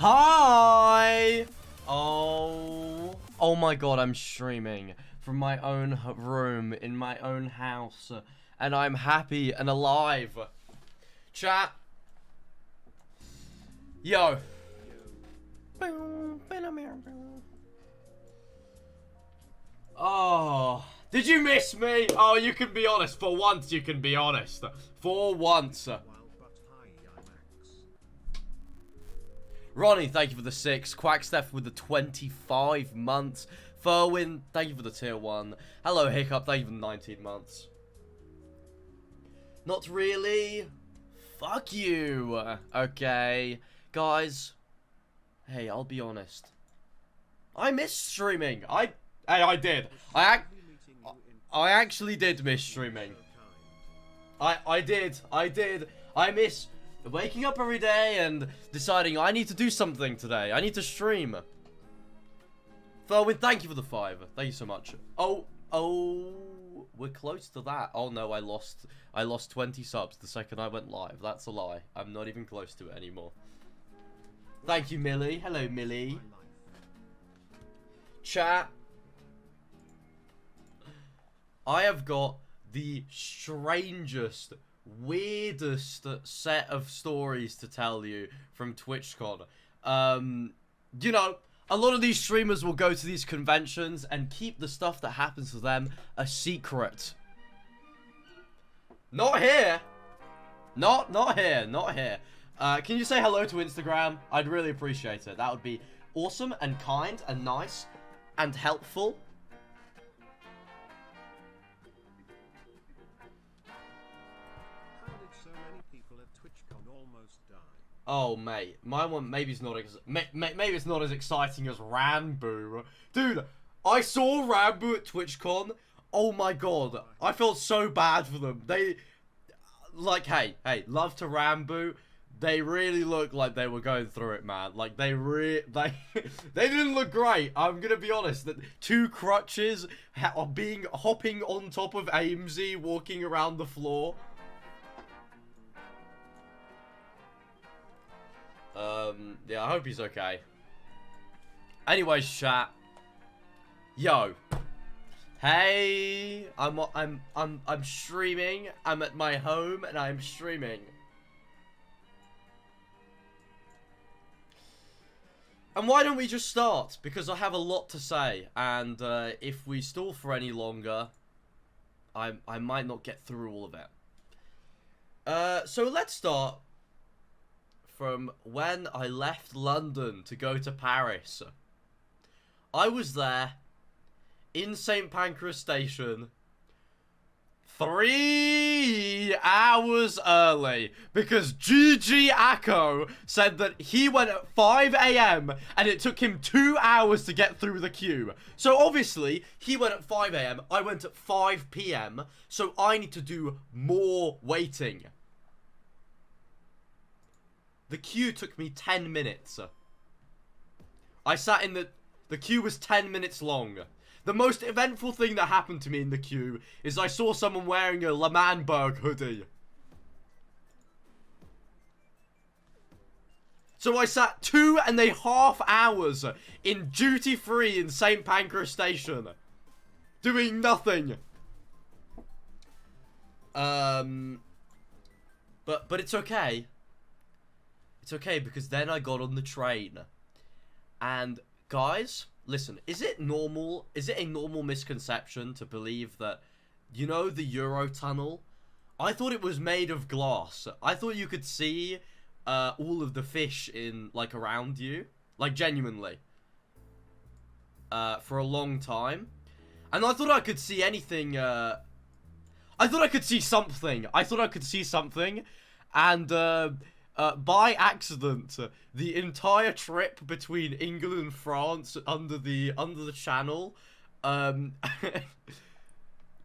Hi! Oh my god, I'm streaming from my own room in my own house, and I'm happy and alive. Chat. Yo. Oh, did you miss me? Oh, you can be honest. For once, you can be honest. For once. Ronnie, thank you for the 6. Quacksteph with the 25 months. Furwin, thank you for the tier 1. Hello, Hiccup, thank you for the 19 months. Not really. Fuck you. Okay. Guys. Hey, I'll be honest. I miss streaming. I did. I actually did miss streaming. I did. I miss waking up every day and deciding I need to do something today. I need to stream. Furwin, thank you for the 5. Thank you so much. Oh, we're close to that. Oh no, I lost 20 subs the second I went live. That's a lie. I'm not even close to it anymore. Thank you, Millie. Hello, Millie. Chat. I have got the strangest, weirdest set of stories to tell you from TwitchCon. You know, a lot of these streamers will go to these conventions and keep the stuff that happens to them a secret. Not here. Not here. Can you say hello to Instagram? I'd really appreciate it. That would be awesome and kind and nice and helpful. Oh mate, my one maybe it's not maybe it's not as exciting as Rambo. Dude, I saw Rambo at TwitchCon. Oh my god, I felt so bad for them. They like hey, love to Rambo. They really looked like they were going through it, man. Like they didn't look great. I'm gonna be honest. That 2 crutches hopping on top of Amesy, walking around the floor. Yeah, I hope he's okay. Anyways, chat. Yo. Hey, I'm streaming. I'm at my home and I'm streaming. And why don't we just start? Because I have a lot to say, and if we stall for any longer, I might not get through all of it. So let's start from when I left London to go to Paris. I was there in St. Pancras Station 3 hours early because GG Akko said that he went at 5 AM and it took him 2 hours to get through the queue. So obviously he went at 5 AM, I went at 5 PM, so I need to do more waiting. The queue took me 10 minutes. I sat in the queue was 10 minutes long. The most eventful thing that happened to me in the queue is I saw someone wearing a Lamanberg hoodie. So I sat 2.5 hours in duty free in St. Pancras Station. Doing nothing. But it's okay. It's okay because then I got on the train. And guys, listen, is it a normal misconception to believe that, you know, the Eurotunnel? I thought it was made of glass. I thought you could see all of the fish in, like, around you. Like, genuinely. For a long time. And I thought I could see anything, I thought I could see something. And, by accident, the entire trip between England and France under the channel,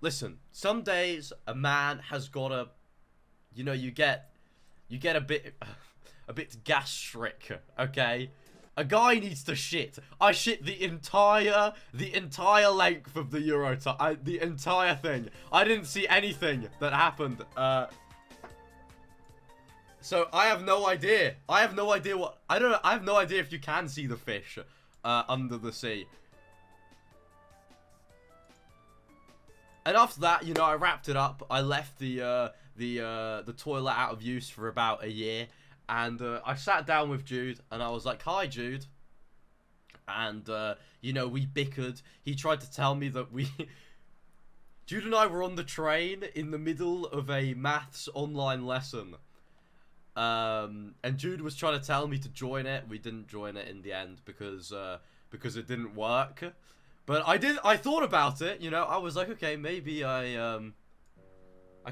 listen, some days a man has gotta, you know, you get a bit gastric, okay? A guy needs to shit. I shit the entire length of the Eurotunnel, the entire thing. I didn't see anything that happened, So I have no idea. I have no idea what... I don't know. I have no idea if you can see the fish under the sea. And after that, you know, I wrapped it up. I left the toilet out of use for about a year. And I sat down with Jude, and I was like, "Hi, Jude." And, you know, we bickered. He tried to tell me that we... Jude and I were on the train in the middle of a maths online lesson. And Jude was trying to tell me to join it. We didn't join it in the end because it didn't work. But I thought about it, you know. I was like, okay, maybe I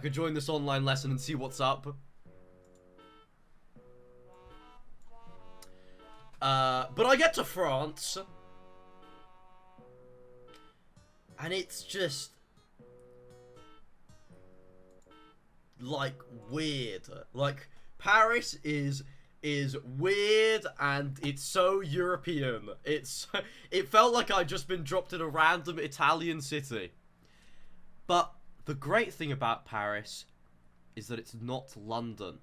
could join this online lesson and see what's up. But I get to France, and it's just like weird. Like Paris is weird, and it's so European. It felt like I'd just been dropped in a random Italian city. But the great thing about Paris is that it's not London.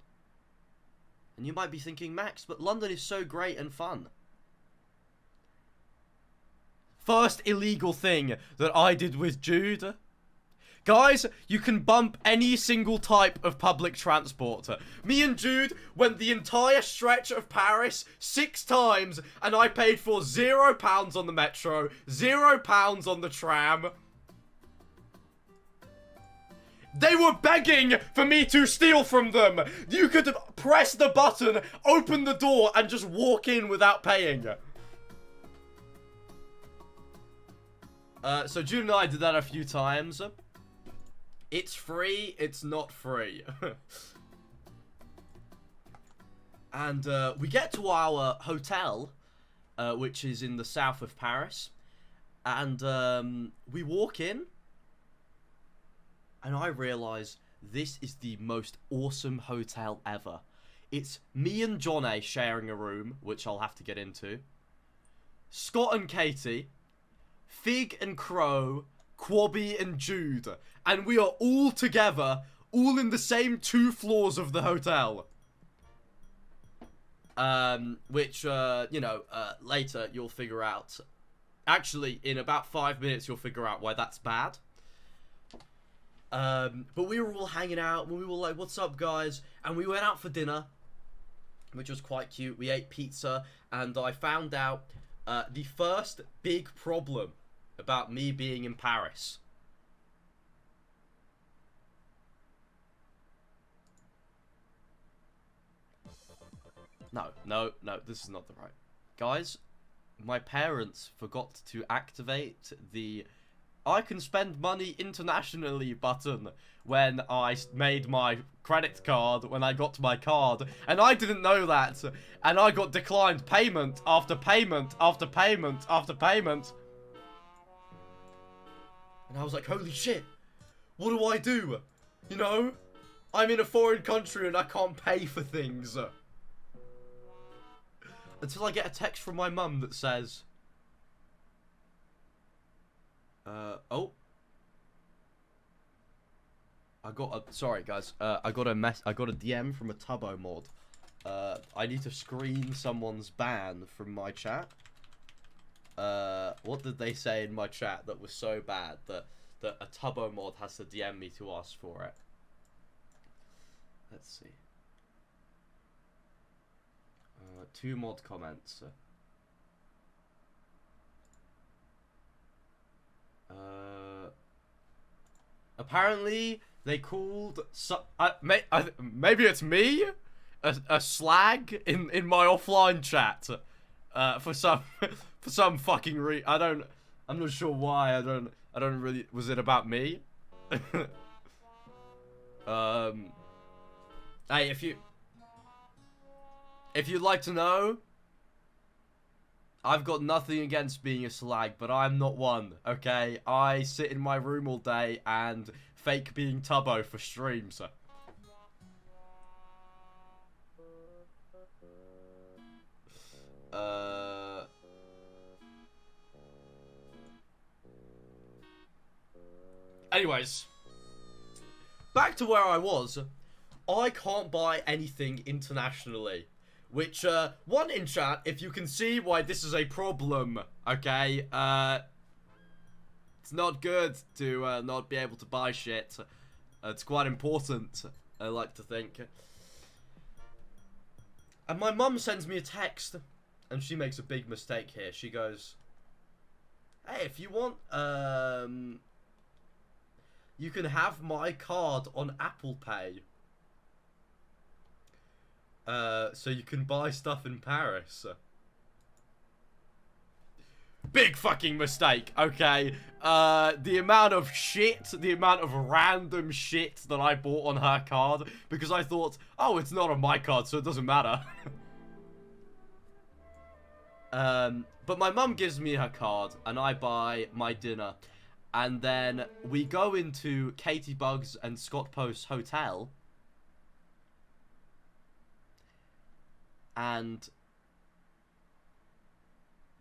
And you might be thinking, Max, but London is so great and fun. First illegal thing that I did with Jude. Guys, you can bump any single type of public transport. Me and Jude went the entire stretch of Paris 6 times, and I paid for £0 on the metro, £0 on the tram. They were begging for me to steal from them. You could press the button, open the door, and just walk in without paying. So Jude and I did that a few times. It's free, it's not free. And we get to our hotel, which is in the south of Paris. And we walk in. And I realise this is the most awesome hotel ever. It's me and Johnny sharing a room, which I'll have to get into. Scott and Katie. Fig and Crow. Quabby and Jude. And we are all together, all in the same 2 floors of the hotel. Which, you know, later you'll figure out. Actually, in about 5 minutes you'll figure out why that's bad. But we were all hanging out, and we were like, what's up, guys? And we went out for dinner, which was quite cute. We ate pizza, and I found out the first big problem about me being in Paris. No, this is not the right. Guys, my parents forgot to activate the I can spend money internationally button when I made my credit card, when I got my card. And I didn't know that. And I got declined payment after payment after payment after payment. And I was like, holy shit, what do I do? You know, I'm in a foreign country and I can't pay for things. Until I get a text from my mum that says, oh. Sorry guys, I got a DM from a Tubbo mod. I need to screen someone's ban from my chat. What did they say in my chat that was so bad that a Tubbo mod has to DM me to ask for it? Let's see. 2 mod comments. Apparently they called maybe it's me a slag in my offline chat for some fucking I'm not sure why. I don't really. Was it about me? Hey, if you'd like to know, I've got nothing against being a slag, but I'm not one, okay? I sit in my room all day and fake being Tubbo for streams. Anyways, back to where I was. I can't buy anything internationally. Which, one in chat, if you can see why this is a problem, okay, it's not good to, not be able to buy shit. It's quite important, I like to think. And my mum sends me a text, and she makes a big mistake here. She goes, hey, if you want, you can have my card on Apple Pay. So you can buy stuff in Paris. Big fucking mistake, okay? The amount of shit, the amount of random shit that I bought on her card because I thought, oh, it's not on my card, so it doesn't matter. But my mum gives me her card and I buy my dinner. And then we go into Katie Bugs and Scott Post's hotel. And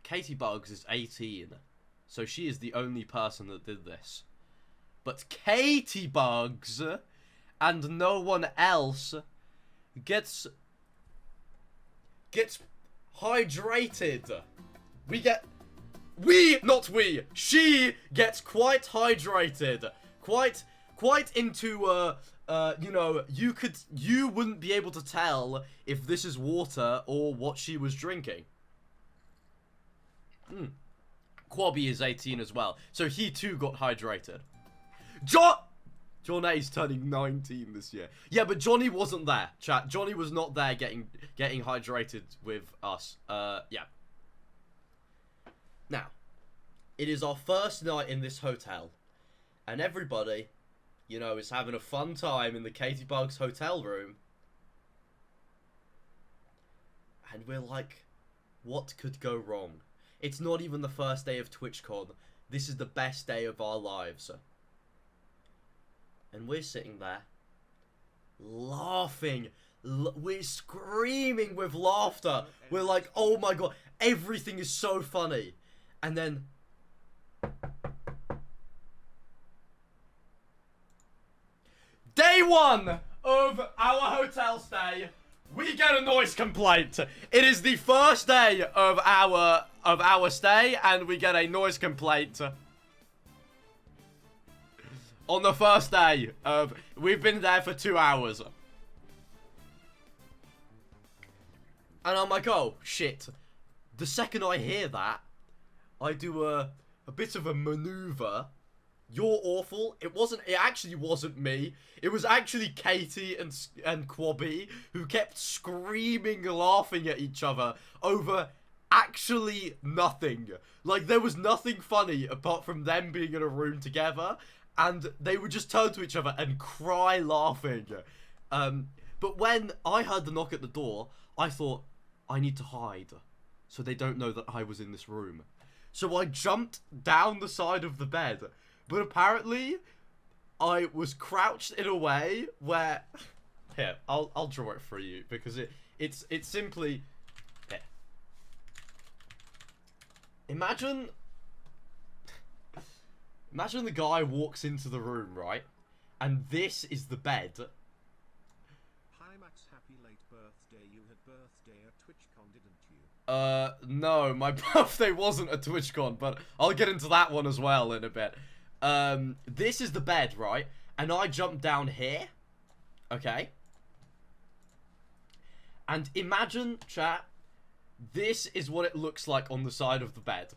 Katie Bugs is 18, so she is the only person that did this. But Katie Bugs and no one else gets hydrated. She gets quite hydrated. Quite into, you know, you wouldn't be able to tell if this is water or what she was drinking. Quabby is 18 as well, so he too got hydrated. John A is turning 19 this year. Yeah, but Johnny wasn't there, chat. Johnny was not there getting hydrated with us. Yeah. Now, it is our first night in this hotel, and everybody, you know, is having a fun time in the Katie Bugs hotel room. And we're like, what could go wrong? It's not even the first day of TwitchCon. This is the best day of our lives. And we're sitting there, laughing. We're screaming with laughter. We're like, oh my god, everything is so funny. And then... Day one of our hotel stay, we get a noise complaint. It is the first day of our stay, and we get a noise complaint. On the first day of, we've been there for 2 hours. And I'm like, oh, shit. The second I hear that, I do a bit of a maneuver. You're awful. It actually wasn't me. It was actually Katie and Quabby who kept screaming, laughing at each other over actually nothing. Like, there was nothing funny apart from them being in a room together, and they would just turn to each other and cry laughing. But when I heard the knock at the door, I thought, I need to hide so they don't know that I was in this room. So I jumped down the side of the bed. But apparently, I was crouched in a way where... Here, I'll draw it for you, because it's simply... Here. Imagine the guy walks into the room, right? And this is the bed. Hi Max, happy late birthday. You had birthday at TwitchCon, didn't you? No, my birthday wasn't at TwitchCon, but I'll get into that one as well in a bit. This is the bed, right? And I jumped down here. Okay. And imagine, chat, this is what it looks like on the side of the bed.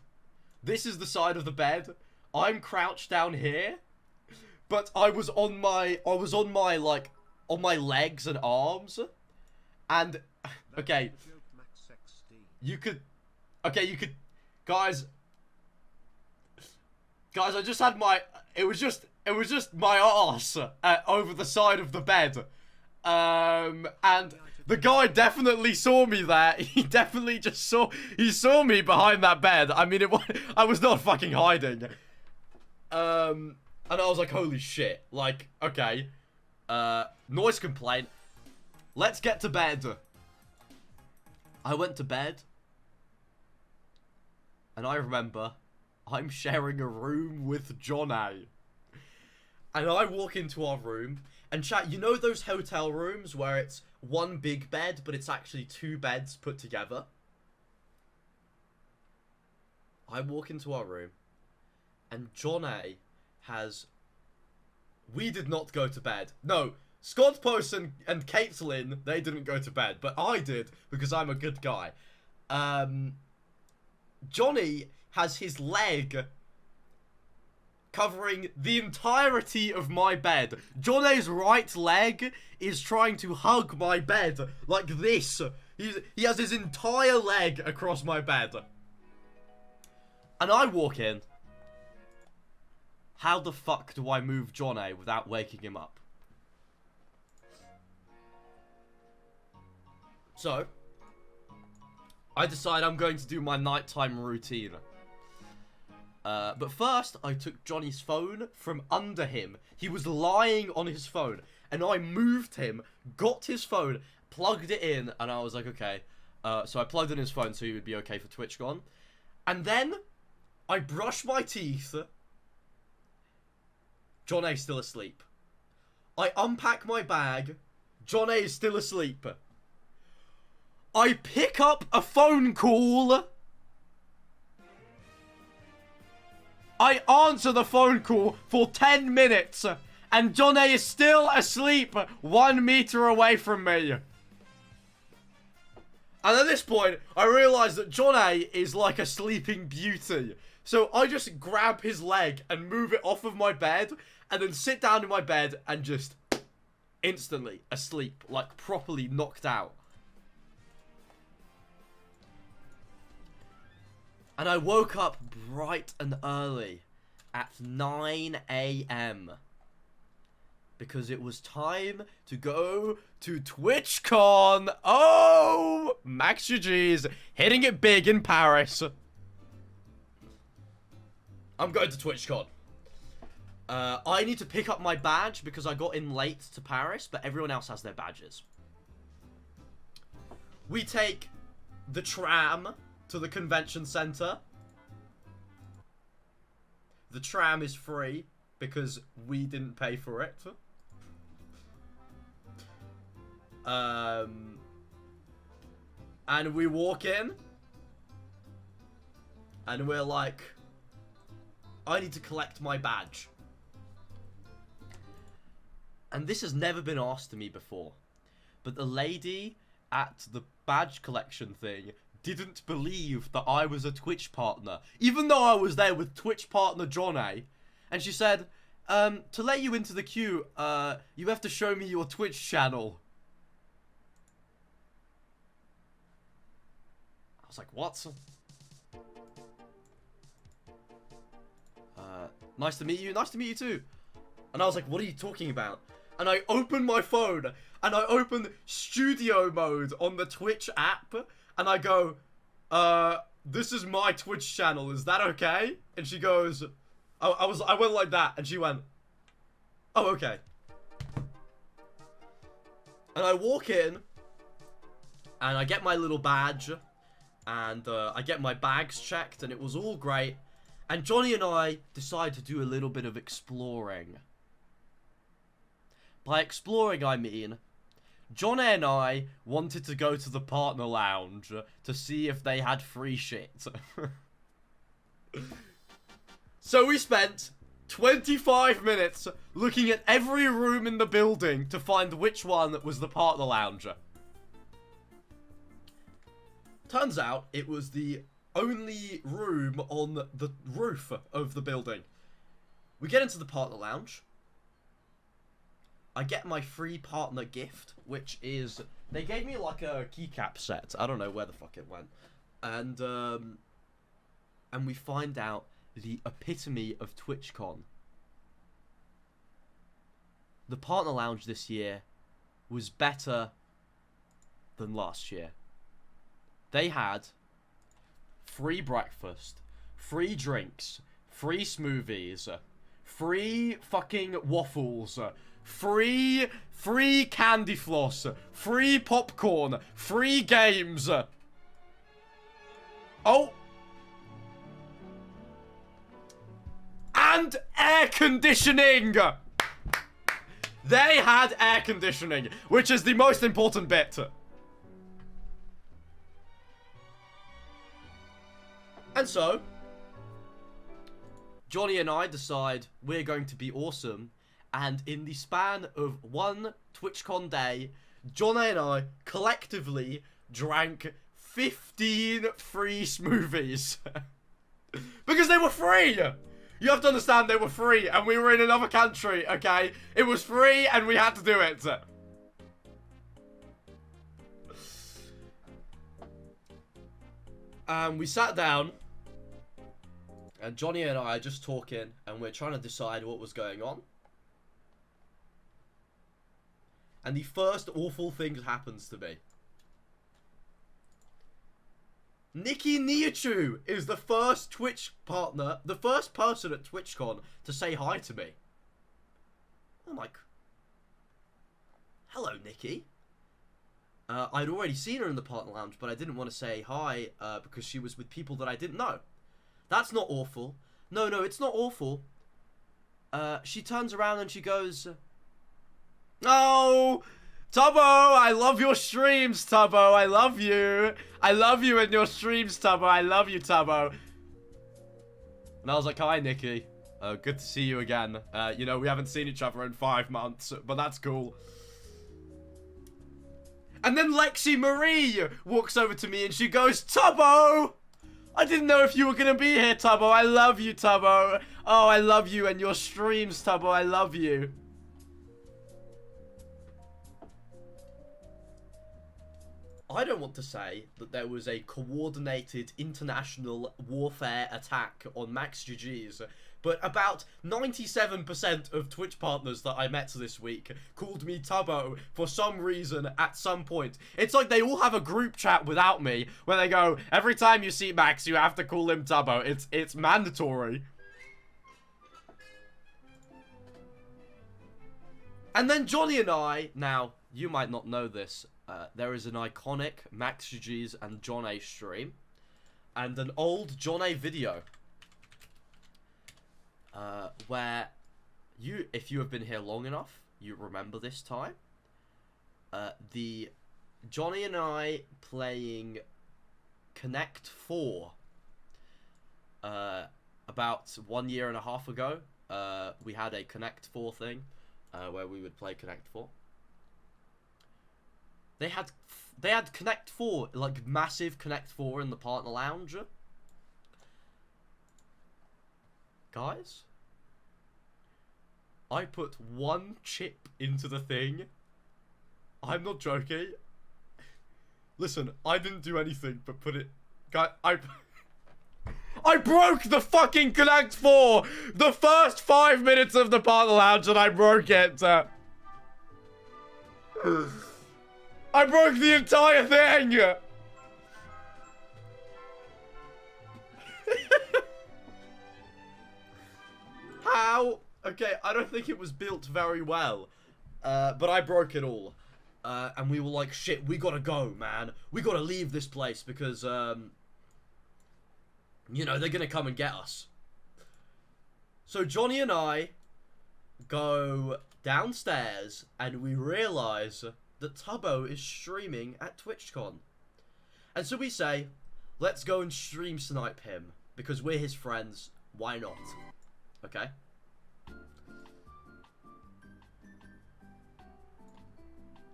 This is the side of the bed. I'm crouched down here. But I was on my, like, on my legs and arms. And, okay. You could, guys, I just had my, it was just my arse over the side of the bed. And the guy definitely saw me there. He definitely just saw me behind that bed. I mean, I was not fucking hiding. And I was like, holy shit. Like, okay. Noise complaint. Let's get to bed. I went to bed. And I remember, I'm sharing a room with John A. And I walk into our room, And chat, you know those hotel rooms where it's one big bed, but it's actually two beds put together? I walk into our room, and John A has... We did not go to bed. No, Scott Post and Caitlin, they didn't go to bed, but I did, because I'm a good guy. Johnny has his leg covering the entirety of my bed. John A's right leg is trying to hug my bed like this. He has his entire leg across my bed. And I walk in. How the fuck do I move John A without waking him up? So, I decide I'm going to do my nighttime routine. But first, I took Johnny's phone from under him. He was lying on his phone. And I moved him, got his phone, plugged it in, and I was like, okay. So I plugged in his phone so he would be okay for Twitchcon. And then, I brush my teeth. John A's still asleep. I unpack my bag. John A is still asleep. I pick up a phone call. I answer the phone call for 10 minutes. And John A is still asleep 1 meter away from me. And at this point, I realize that John A is like a sleeping beauty. So I just grab his leg and move it off of my bed. And then sit down in my bed and just instantly asleep. Like properly knocked out. And I woke up bright and early at 9 AM. Because it was time to go to TwitchCon. Oh! MaxGGs hitting it big in Paris. I'm going to TwitchCon. I need to pick up my badge because I got in late to Paris, but everyone else has their badges. We take the tram to the convention center. The tram is free because we didn't pay for it. And we walk in. And we're like, I need to collect my badge. And this has never been asked to me before. But the lady at the badge collection thing didn't believe that I was a Twitch partner. Even though I was there with Twitch partner John A. And she said, to let you into the queue, you have to show me your Twitch channel. I was like, what? Nice to meet you. Nice to meet you too. And I was like, what are you talking about? And I opened my phone, and I opened studio mode on the Twitch app, and I go, this is my Twitch channel, is that okay? And she goes, I went like that, and she went, oh, okay. And I walk in, and I get my little badge, and I get my bags checked, and it was all great. And Johnny and I decide to do a little bit of exploring. By exploring, I mean, John and I wanted to go to the partner lounge to see if they had free shit. So we spent 25 minutes looking at every room in the building to find which one was the partner lounge. Turns out it was the only room on the roof of the building. We get into the partner lounge. I get my free partner gift, which is... They gave me like a keycap set. I don't know where the fuck it went. And we find out the epitome of TwitchCon. The partner lounge this year was better than last year. They had free breakfast, free drinks, free smoothies, free fucking waffles, free candy floss, free popcorn, free games. Oh! And air conditioning! They had air conditioning, which is the most important bit. And so, Johnny and I decide we're going to be awesome, and in the span of one TwitchCon day, Johnny and I collectively drank 15 free smoothies. Because they were free! You have to understand, they were free, and we were in another country, okay? It was free, and we had to do it. We sat down, and Johnny and I are just talking, and we're trying to decide what was going on. And the first awful thing happens to me. Nikki Niachu is the first Twitch partner, the first person at TwitchCon to say hi to me. I'm like, hello, Nikki. I'd already seen her in the partner lounge, but I didn't want to say hi because she was with people that I didn't know. That's not awful. No, it's not awful. She turns around and she goes, oh, Tubbo, I love your streams, Tubbo. I love you. I love you and your streams, Tubbo. I love you, Tubbo. And I was like, hi, Nikki. Good to see you again. You know, we haven't seen each other in 5 months, but that's cool. And then Lexi Marie walks over to me and she goes, Tubbo! I didn't know if you were going to be here, Tubbo. I love you, Tubbo. Oh, I love you and your streams, Tubbo. I love you. I don't want to say that there was a coordinated international warfare attack on MaxGGs, but about 97% of Twitch partners that I met this week called me Tubbo for some reason at some point. It's like they all have a group chat without me where they go, every time you see Max, you have to call him Tubbo. It's mandatory. And then Johnny and I, now, you might not know this, there is an iconic MaxGGs and John A stream, and an old John A video, where if you have been here long enough, you remember this time. The Johnny and I playing Connect 4, about 1.5 years ago. We had a Connect 4 thing, where we would play Connect 4. They had Connect 4, like massive Connect 4 in the partner lounge. Guys, I put 1 chip into the thing. I'm not joking. Listen, I didn't do anything but put it. Guys, I broke the fucking Connect 4 the first 5 minutes of the partner lounge, and I broke it. I broke the entire thing! How? Okay, I don't think it was built very well. But I broke it all. And we were like, shit, we gotta go, man. We gotta leave this place because, you know, they're gonna come and get us. So Johnny and I go downstairs and we realize that Tubbo is streaming at TwitchCon. And so we say, let's go and stream snipe him, because we're his friends, why not? Okay?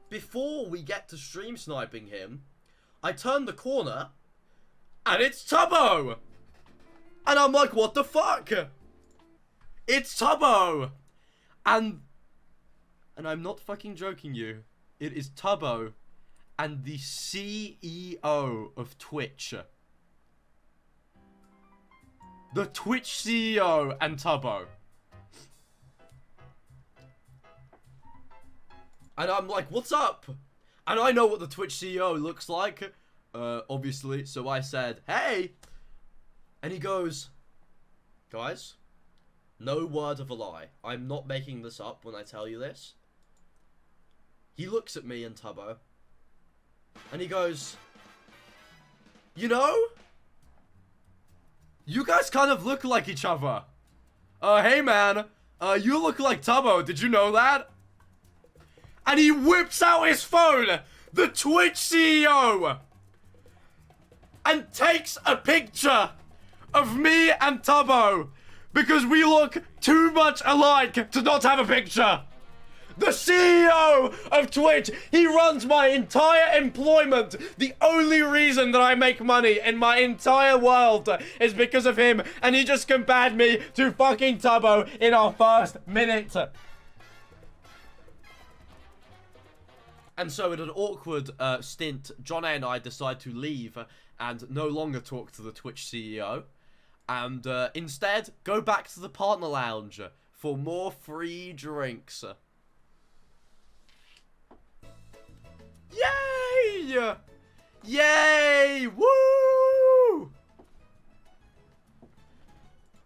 Before we get to stream sniping him, I turn the corner, and it's Tubbo! And I'm like, what the fuck? It's Tubbo! And I'm not fucking joking you. It is Tubbo and the CEO of Twitch. The Twitch CEO and Tubbo. And I'm like, what's up? And I know what the Twitch CEO looks like, obviously. So I said, hey. And he goes, guys, no word of a lie. I'm not making this up when I tell you this. He looks at me and Tubbo, and he goes, you know, you guys kind of look like each other. Hey man, you look like Tubbo, did you know that? and he whips out his phone, the Twitch CEO, and takes a picture of me and Tubbo because we look too much alike to not have a picture. The CEO of Twitch, he runs my entire employment. The only reason that I make money in my entire world is because of him, and he just compared me to fucking Tubbo in our first minute. And so in an awkward stint, John A and I decide to leave and no longer talk to the Twitch CEO, and instead go back to the partner lounge for more free drinks. Yay! Yay! Woo!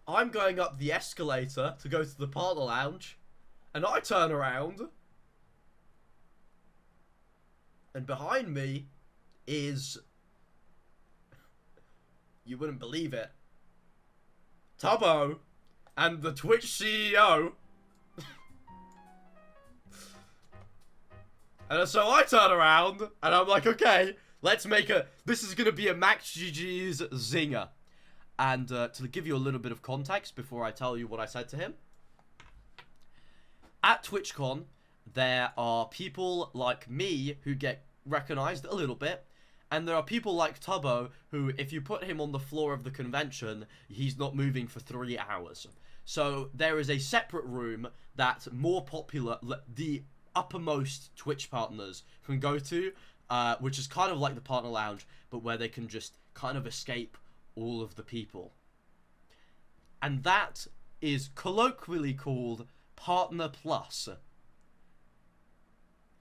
I'm going up the escalator to go to the partner lounge, and I turn around, and behind me is, you wouldn't believe it, Tubbo and the Twitch CEO. And so I turn around, and I'm like, okay, let's make this is going to be a MaxGGs zinger. And to give you a little bit of context before I tell you what I said to him. At TwitchCon, there are people like me who get recognized a little bit. And there are people like Tubbo who, if you put him on the floor of the convention, he's not moving for 3 hours. So there is a separate room that more popular, the uppermost Twitch partners can go to, which is kind of like the partner lounge, but where they can just kind of escape all of the people. And that is colloquially called Partner Plus.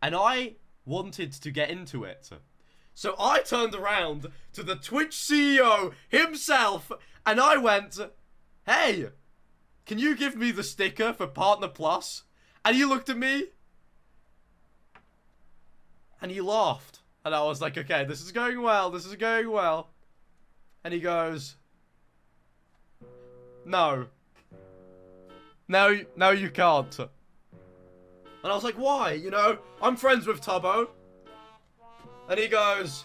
And I wanted to get into it. So I turned around to the Twitch CEO himself, and I went, hey, can you give me the sticker for Partner Plus? And he looked at me, and he laughed. And I was like, okay, this is going well, this is going well. And he goes, no. No, you can't. And I was like, why? You know, I'm friends with Tubbo. And he goes,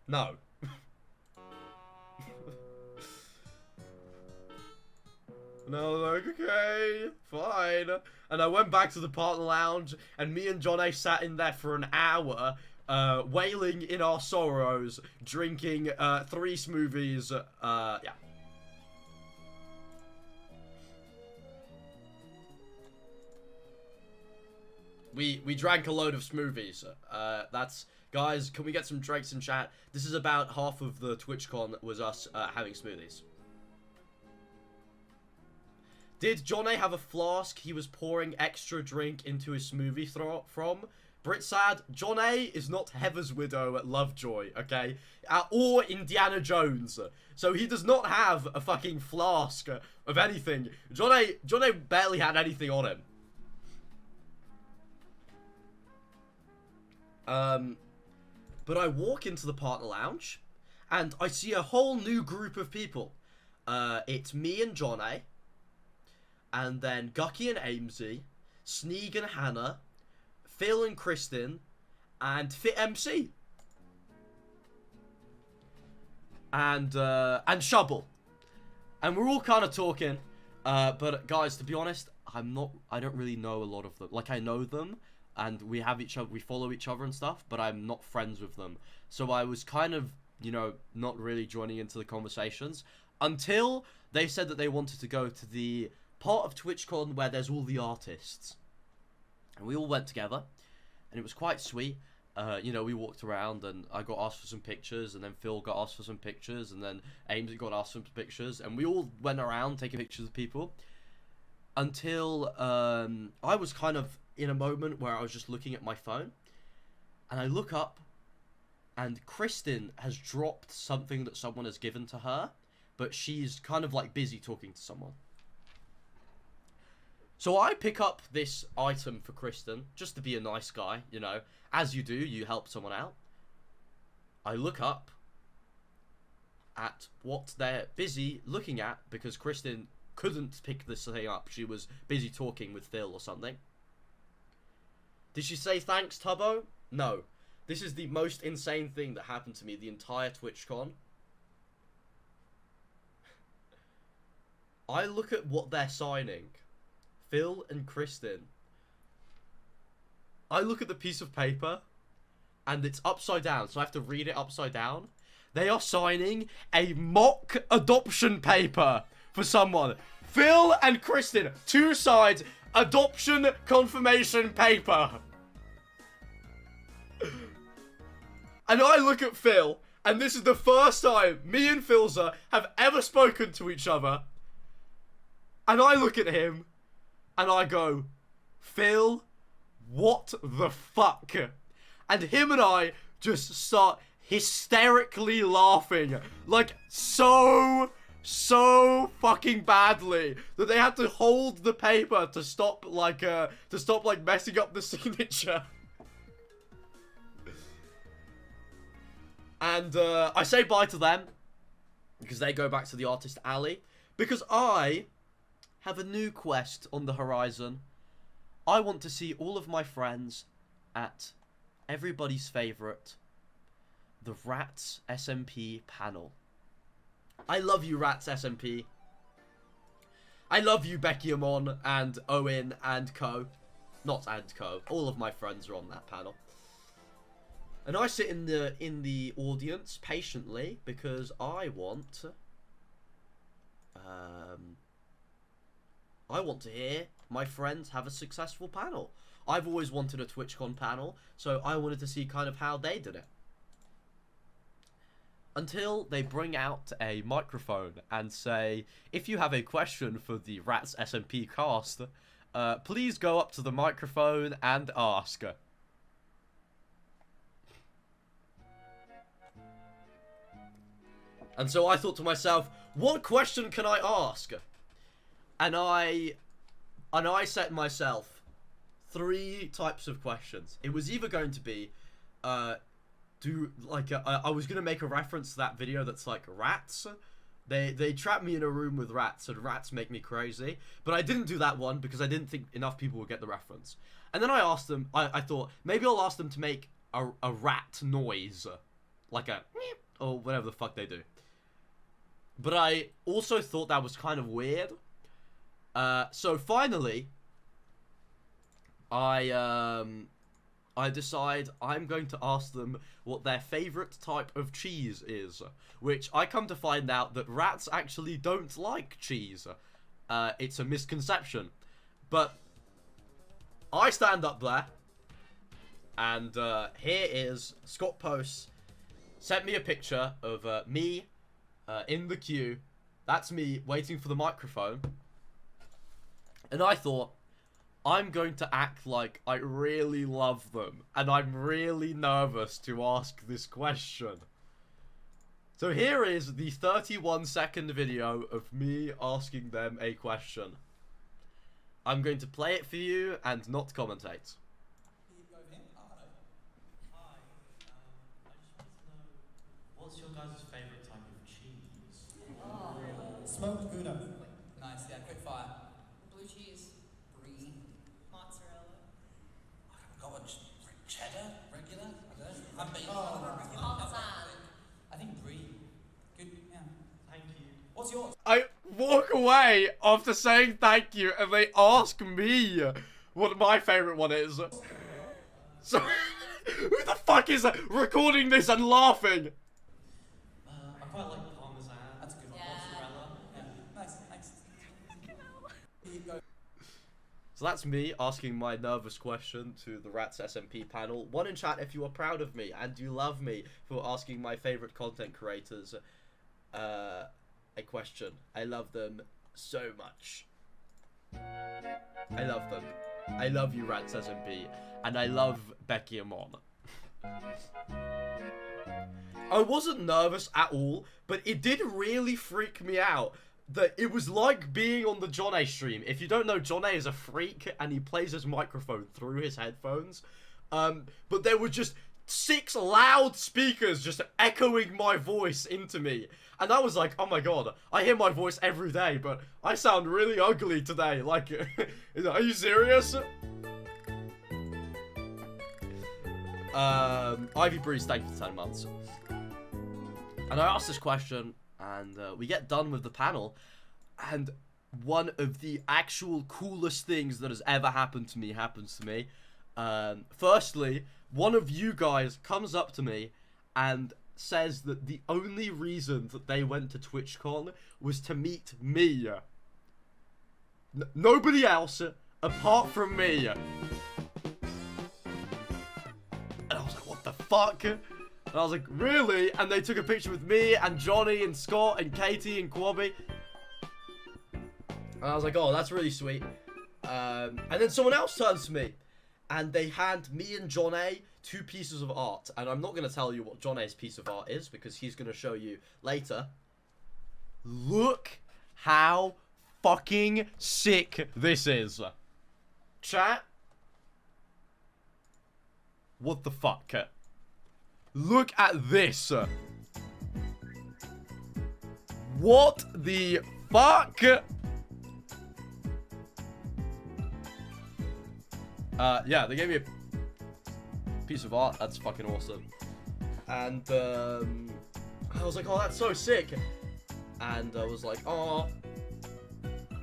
no. And I was like, okay, fine. And I went back to the partner lounge, and me and John A sat in there for an hour, wailing in our sorrows, drinking 3 smoothies, yeah. We drank a load of smoothies. That's, guys, can we get some drinks in chat? This is about half of the TwitchCon was us having smoothies. Did John A have a flask he was pouring extra drink into his smoothie from? Britsad, John A is not Heather's widow at Lovejoy, okay? Or Indiana Jones. So he does not have a fucking flask of anything. John A barely had anything on him. But I walk into the partner lounge, and I see a whole new group of people. It's me and John A, and then Gucky and Amesy, Sneeg and Hannah, Phil and Kristen, and Fit MC. And Shubble. And we're all kind of talking, but guys, to be honest, I don't really know a lot of them. Like, I know them, and we follow each other and stuff, but I'm not friends with them. So I was kind of, you know, not really joining into the conversations until they said that they wanted to go to the part of TwitchCon where there's all the artists. And we all went together, and it was quite sweet. You know, we walked around, and I got asked for some pictures, and then Phil got asked for some pictures, and then Ames got asked for some pictures, and we all went around taking pictures of people until I was kind of in a moment where I was just looking at my phone, and I look up, and Kristen has dropped something that someone has given to her, but she's kind of like busy talking to someone. So I pick up this item for Kristen, just to be a nice guy, you know. As you do, you help someone out. I look up at what they're busy looking at, because Kristen couldn't pick this thing up. She was busy talking with Phil or something. Did she say thanks, Tubbo? No. This is the most insane thing that happened to me the entire TwitchCon. I look at what they're signing. Phil and Kristen. I look at the piece of paper, and it's upside down, so I have to read it upside down. They are signing a mock adoption paper for someone. Phil and Kristen, 2 sides, adoption confirmation paper. And I look at Phil, and this is the first time me and Philza have ever spoken to each other. And I look at him, and I go, Phil, what the fuck? And him and I just start hysterically laughing. Like, so fucking badly that they had to hold the paper to stop, like, messing up the signature. And, I say bye to them, because they go back to the artist alley, because I have a new quest on the horizon. I want to see all of my friends at everybody's favourite, the Rats SMP panel. I love you, Rats SMP. I love you, Becky Amon and Owen and co. Not and co. All of my friends are on that panel. And I sit in the audience patiently because I want to hear my friends have a successful panel. I've always wanted a TwitchCon panel, so I wanted to see kind of how they did it. Until they bring out a microphone and say, if you have a question for the Rats SMP cast, please go up to the microphone and ask. And so I thought to myself, what question can I ask? And I set myself 3 types of questions. It was either going to be, I was going to make a reference to that video that's like, rats. They trap me in a room with rats and rats make me crazy. But I didn't do that one because I didn't think enough people would get the reference. And then I asked them, I thought, maybe I'll ask them to make a rat noise. Like a, or whatever the fuck they do. But I also thought that was kind of weird. So finally, I decide I'm going to ask them what their favourite type of cheese is. Which I come to find out that rats actually don't like cheese. It's a misconception. But I stand up there. And here is Scott Post sent me a picture of me in the queue. That's me waiting for the microphone. And I thought, I'm going to act like I really love them. And I'm really nervous to ask this question. So here is the 31-second video of me asking them a question. I'm going to play it for you and not commentate. What's your guys' favourite type of cheese? Oh. Smoked Gouda. Nice, yeah, quick fire. Blue cheese. Brie. Mozzarella. Got a cheddar? Regular? I don't know. I'm being Parmesan. I think brie. Good, yeah. Thank you. What's yours? I walk away after saying thank you and they ask me what my favourite one is. So, who the fuck is recording this and laughing? I quite like parmesan. That's a good one. Yeah. Mozzarella. Yeah. Nice, thanks. Here you go. So that's me asking my nervous question to the Rats SMP panel. One in chat if you are proud of me and you love me for asking my favourite content creators a question. I love them so much. I love them. I love you, Rats SMP, and I love Becky Amon. I wasn't nervous at all, but it did really freak me out that it was like being on the John A stream. If you don't know, John A is a freak and he plays his microphone through his headphones. But there were just 6 loud speakers just echoing my voice into me. And I was like, oh my god, I hear my voice every day, but I sound really ugly today. Like, are you serious? Ivy Breeze, thank you for 10 months. And I asked this question, and we get done with the panel, and one of the actual coolest things that has ever happened to me happens to me. Firstly, one of you guys comes up to me and says that the only reason that they went to TwitchCon was to meet me. Nobody else apart from me. And I was like, what the fuck? And I was like, really? And they took a picture with me and Johnny and Scott and Katie and Quabby. And I was like, oh, that's really sweet. And then someone else turns to me and they hand me and John A 2 pieces of art. And I'm not going to tell you what John A's piece of art is because he's going to show you later. Look how fucking sick this is. Chat. What the fuck? Look at this. What the fuck? Yeah, they gave me a piece of art. That's fucking awesome. And I was like, oh, that's so sick. And I was like, oh.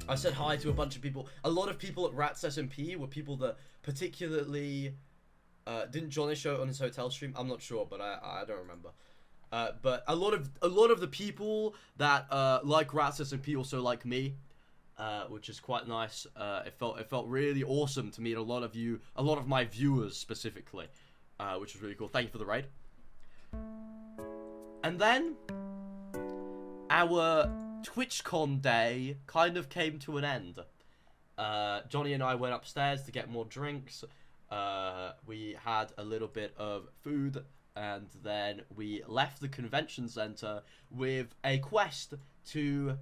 I said hi to a bunch of people. A lot of people at Rats SMP were people that particularly didn't Johnny show it on his hotel stream. I'm not sure, but I don't remember. But a lot of the people that like Rats SMP also like me, which is quite nice. It felt really awesome to meet a lot of my viewers specifically, which was really cool. Thank you for the raid. And then our TwitchCon day kind of came to an end. Johnny and I went upstairs to get more drinks. We had a little bit of food, and then we left the convention center with a quest to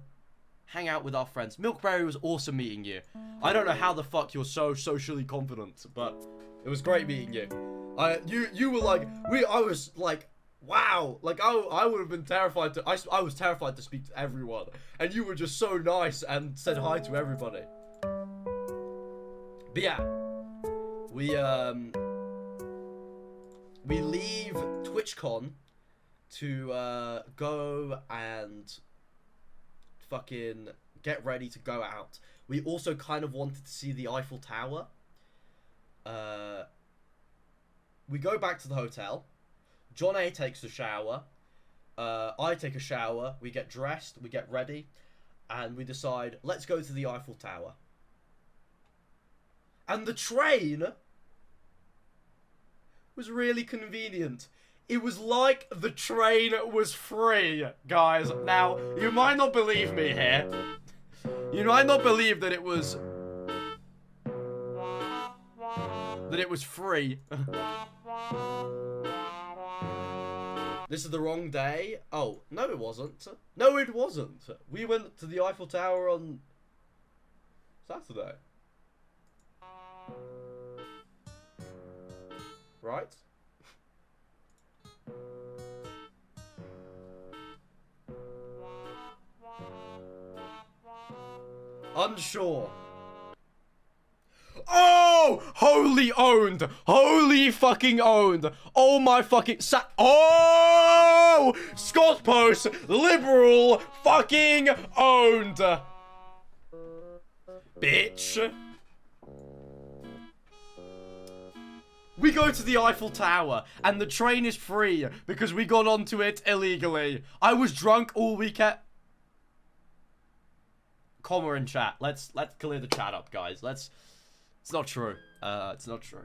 hang out with our friends. Milkberry, was awesome meeting you. I don't know how the fuck you're so socially confident, but it was great meeting you. You were like, I was like, wow, like I would have been terrified to, I was terrified to speak to everyone, and you were just so nice and said hi to everybody. But yeah, we leave TwitchCon to go and fucking get ready to go out. We also kind of wanted to see the Eiffel Tower. We go back to the hotel. John A takes a shower. I take a shower. We get dressed. We get ready. And we decide, let's go to the Eiffel Tower. And the train was really convenient. It was like the train was free, guys. Now, you might not believe me here. You might not believe that it was free. This is the wrong day. Oh, no it wasn't. No it wasn't. We went to the Eiffel Tower on Saturday. Right? Unsure. Oh! Holy owned! Holy fucking owned! Oh my fucking oh! Scott Post, liberal fucking owned! Bitch! We go to the Eiffel Tower, and the train is free because we got onto it illegally. I was drunk all weekend. Comma in chat. Let's clear the chat up, guys. It's not true. It's not true.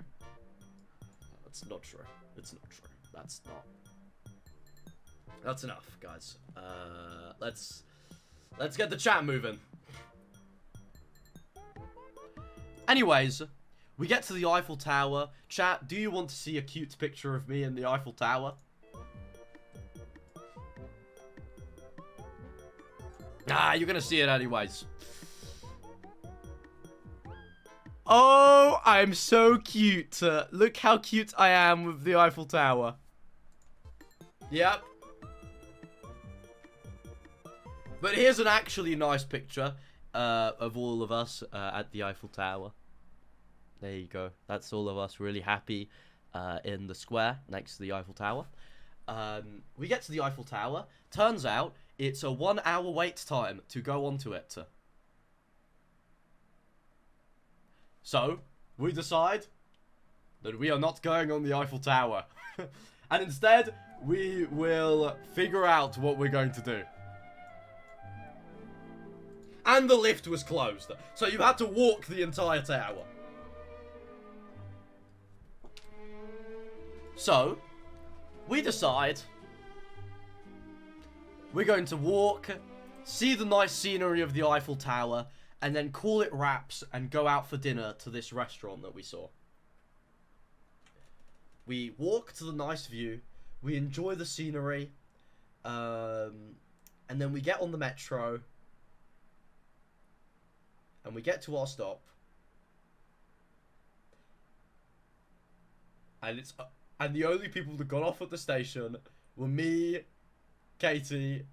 It's not true. It's not true. That's enough, guys. Let's get the chat moving. Anyways, we get to the Eiffel Tower. Chat, do you want to see a cute picture of me in the Eiffel Tower? Nah, you're gonna see it anyways. Oh, I'm so cute. Look how cute I am with the Eiffel Tower. Yep. But here's an actually nice picture of all of us at the Eiffel Tower. There you go. That's all of us really happy in the square next to the Eiffel Tower. We get to the Eiffel Tower. Turns out it's a 1 hour wait time to go onto it. So, we decide that we are not going on the Eiffel Tower. And instead, we will figure out what we're going to do. And the lift was closed, so you had to walk the entire tower. So, we decide we're going to walk, see the nice scenery of the Eiffel Tower, and then call it wraps and go out for dinner to this restaurant that we saw. We walk to the nice view, we enjoy the scenery, and then we get on the metro, and we get to our stop, and the only people that got off at the station were me, Katie,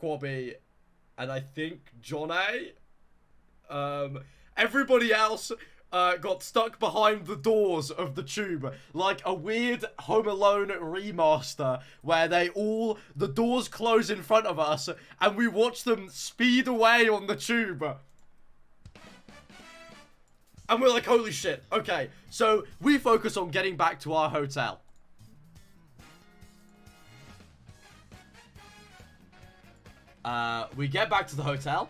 Quabby, and I think John A. Everybody else got stuck behind the doors of the tube, like a weird Home Alone remaster, where the doors close in front of us, and we watch them speed away on the tube. And we're like, holy shit. Okay, so we focus on getting back to our hotel. We get back to the hotel.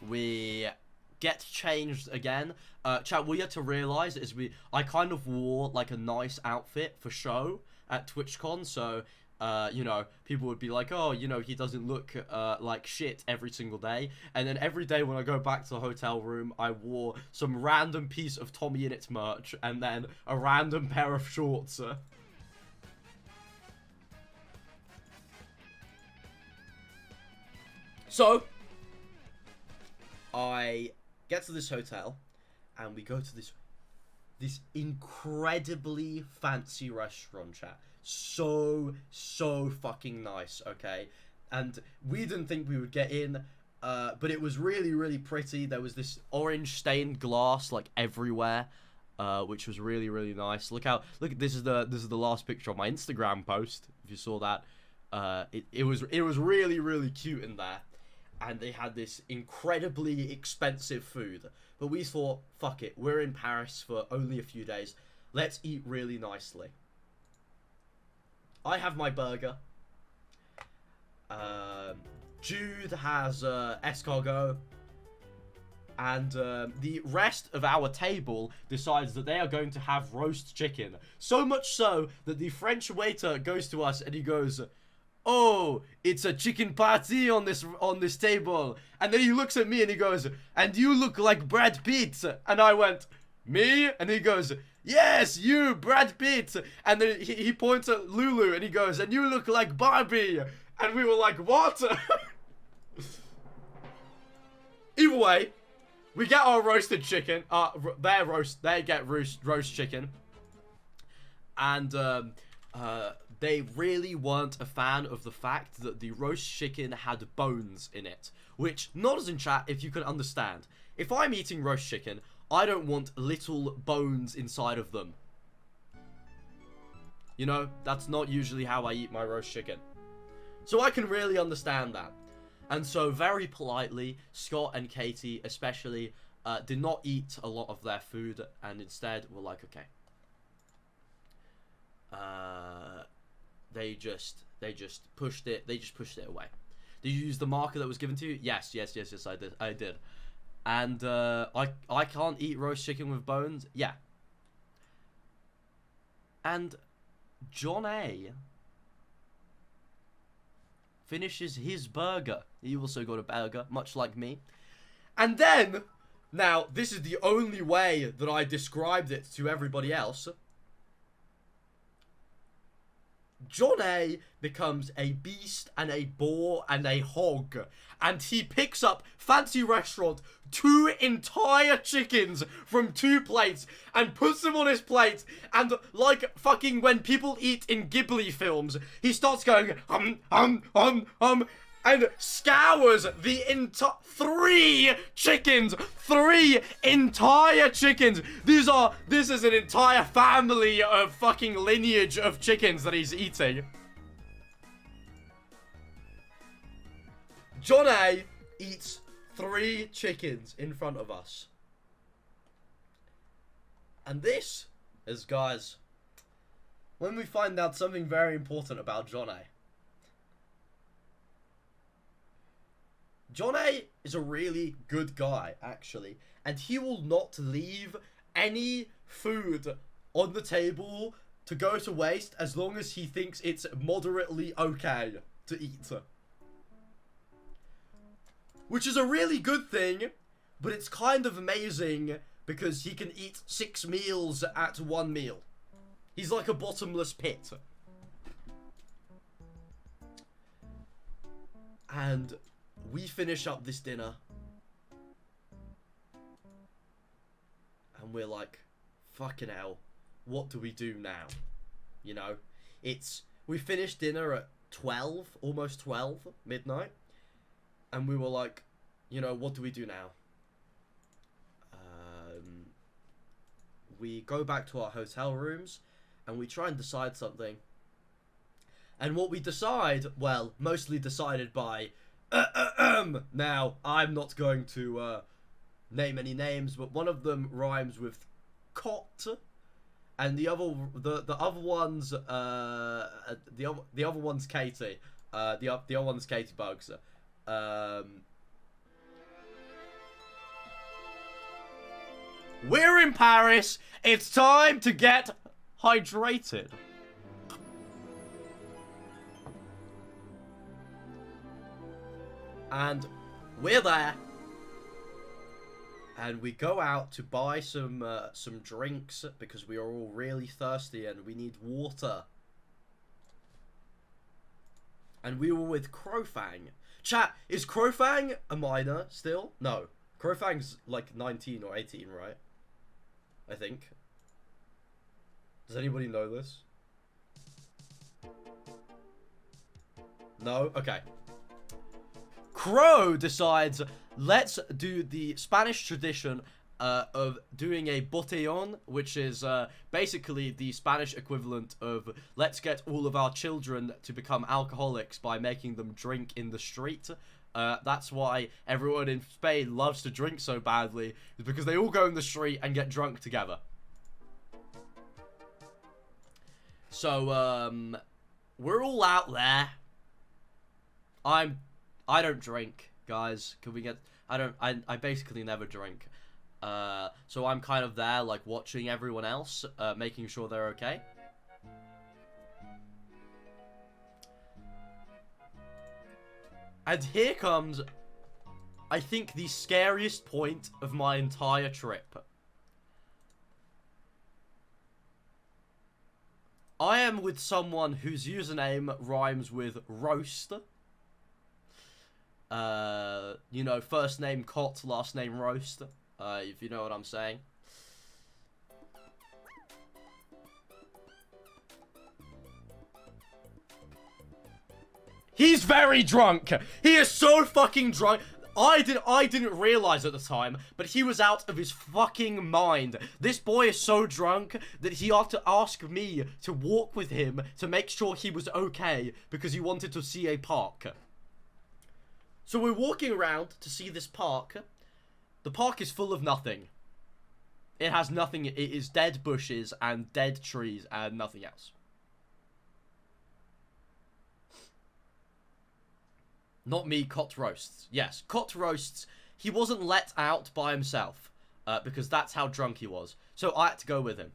We get changed again. Chat, we had to realize is I kind of wore like a nice outfit for show at TwitchCon, so you know, people would be like, oh, you know, he doesn't look like shit every single day. And then every day when I go back to the hotel room, I wore some random piece of Tommy Innit merch and then a random pair of shorts. So I get to this hotel, and we go to this incredibly fancy restaurant, chat. So fucking nice, okay? And we didn't think we would get in, but it was really, really pretty. There was this orange stained glass, like, everywhere, which was really, really nice. Look, this is the last picture of my Instagram post, if you saw that. It was really, really cute in there. And they had this incredibly expensive food. But we thought, fuck it, we're in Paris for only a few days. Let's eat really nicely. I have my burger. Jude has escargot. And the rest of our table decides that they are going to have roast chicken. So much so that the French waiter goes to us and he goes, oh, it's a chicken party on this table. And then he looks at me and he goes, and you look like Brad Pitt. And I went, me? And he goes, yes, you, Brad Pitt. And then he points at Lulu and he goes, and you look like Barbie. And we were like, what? Either way, we get our roasted chicken. They get roast chicken. And they really weren't a fan of the fact that the roast chicken had bones in it. Which, not as in chat, if you can understand. If I'm eating roast chicken, I don't want little bones inside of them. You know, that's not usually how I eat my roast chicken. So I can really understand that. And so, very politely, Scott and Katie, especially, did not eat a lot of their food. And instead, were like, okay. They just pushed it away. Did you use the marker that was given to you? Yes, I did. And I can't eat roast chicken with bones. Yeah. And John A finishes his burger. He also got a burger, much like me. And then, now this is the only way that I described it to everybody else. John A becomes a beast and a boar and a hog. And he picks up fancy restaurant 2 entire chickens from 2 plates and puts them on his plate. And like fucking when people eat in Ghibli films, he starts going, and scours the entire 3 chickens. 3 entire chickens. This is an entire family of fucking lineage of chickens that he's eating. John A eats 3 chickens in front of us. And this is, guys, when we find out something very important about John A. John A is a really good guy, actually. And he will not leave any food on the table to go to waste as long as he thinks it's moderately okay to eat. Which is a really good thing, but it's kind of amazing because he can eat 6 meals at 1 meal. He's like a bottomless pit. And we finish up this dinner. And we're like, fucking hell, what do we do now? You know, we finished dinner at 12, almost 12, midnight. And we were like, you know, what do we do now? We go back to our hotel rooms and we try and decide something. And what we decide, well, mostly decided by, now, I'm not going to name any names, but one of them rhymes with cot, and the other one's Katie. The other one's Katie Bugs. We're in Paris. It's time to get hydrated. And we're there. And we go out to buy some drinks because we are all really thirsty and we need water. And we were with Crowfang. Chat, is Crowfang a minor still? No. Crowfang's like 19 or 18, right? I think. Does anybody know this? No? Okay. Crow decides, let's do the Spanish tradition of doing a botellón, which is basically the Spanish equivalent of let's get all of our children to become alcoholics by making them drink in the street. That's why everyone in Spain loves to drink so badly, is because they all go in the street and get drunk together. So, we're all out there. I don't drink, guys. Can we get... I basically never drink. So I'm kind of there, like, watching everyone else, making sure they're okay. And here comes, I think, the scariest point of my entire trip. I am with someone whose username rhymes with roast. You know, first name Cot, last name Roast. If you know what I'm saying. He's very drunk. He is so fucking drunk. I didn't realize at the time, but he was out of his fucking mind. This boy is so drunk that he had to ask me to walk with him to make sure he was okay because he wanted to see a park. So we're walking around to see this park. The park is full of nothing. It has nothing. It is dead bushes and dead trees and nothing else. Not me, Cot roasts. Yes, Cot roasts. He wasn't let out by himself because that's how drunk he was. So I had to go with him.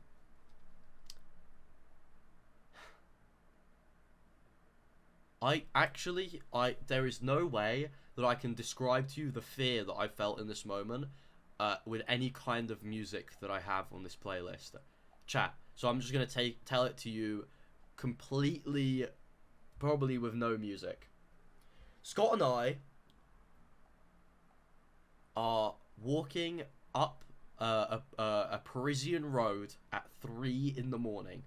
There is no way that I can describe to you the fear that I felt in this moment with any kind of music that I have on this playlist. Chat. So I'm just going to tell it to you completely, probably with no music. Scott and I are walking up a Parisian road at 3 in the morning.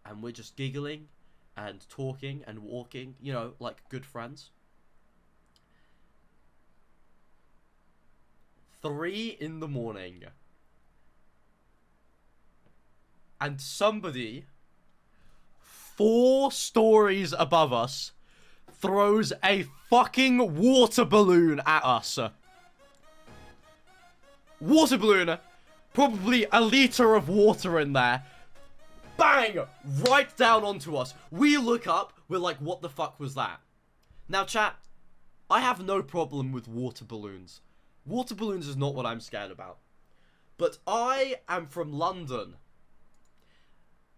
And we're just giggling and talking and walking, you know, like good friends. 3 in the morning. And somebody 4 stories above us throws a fucking water balloon at us. Water balloon. Probably a liter of water in there. Bang! Right down onto us. We look up. We're like, what the fuck was that? Now, chat, I have no problem with water balloons. Water balloons is not what I'm scared about. But I am from London.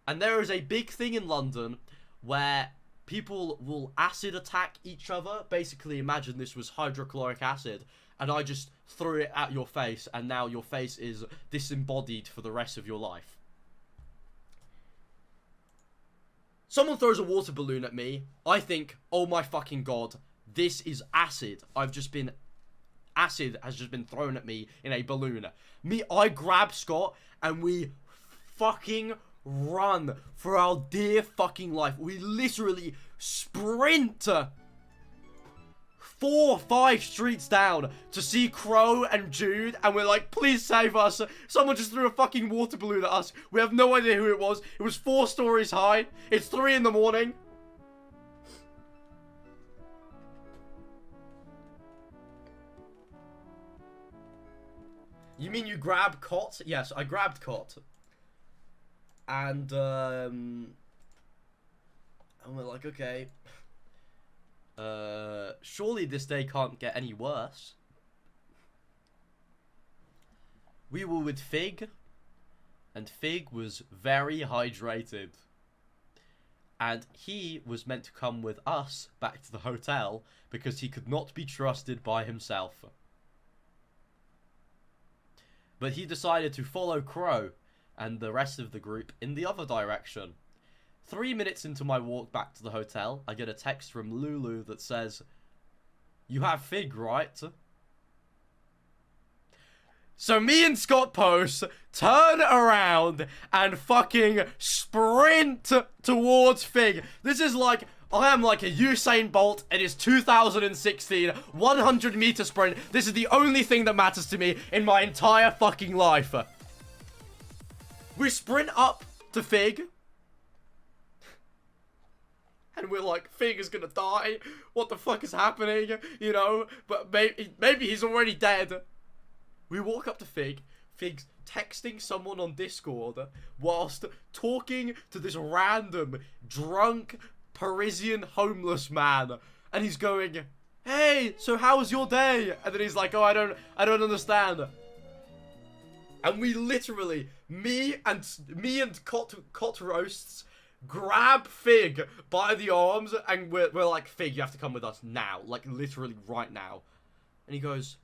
And there is a big thing in London where people will acid attack each other. Basically, imagine this was hydrochloric acid. And I just threw it at your face. And now your face is disembodied for the rest of your life. Someone throws a water balloon at me. I think, oh my fucking god, this is acid. Acid has just been thrown at me in a balloon. I grab Scott and we fucking run for our dear fucking life. We literally sprint 4 or 5 streets down to see Crow and Jude, and we're like, please save us. Someone just threw a fucking water balloon at us. We have no idea who it was. It was 4 stories high. It's 3 in the morning. You mean you grab Cot? Yes, I grabbed Cot. And we're like, okay. Surely this day can't get any worse. We were with Fig, and Fig was very hydrated. And he was meant to come with us back to the hotel because he could not be trusted by himself. But he decided to follow Crow and the rest of the group in the other direction. 3 minutes into my walk back to the hotel, I get a text from Lulu that says, "You have Fig, right?" So me and Scott Post turn around and fucking sprint towards Fig. This is like, I am like a Usain Bolt. It is 2016, 100 meter sprint. This is the only thing that matters to me in my entire fucking life. We sprint up to Fig. And we're like, Fig is gonna die. What the fuck is happening? You know, but maybe he's already dead. We walk up to Fig. Fig's texting someone on Discord whilst talking to this random, drunk, Parisian homeless man. And he's going, "Hey, so how was your day?" And then he's like, "Oh, I don't understand." And we literally, me and Cot Roasts, grab Fig by the arms, and we're like, "Fig, you have to come with us now, like literally right now." And he goes,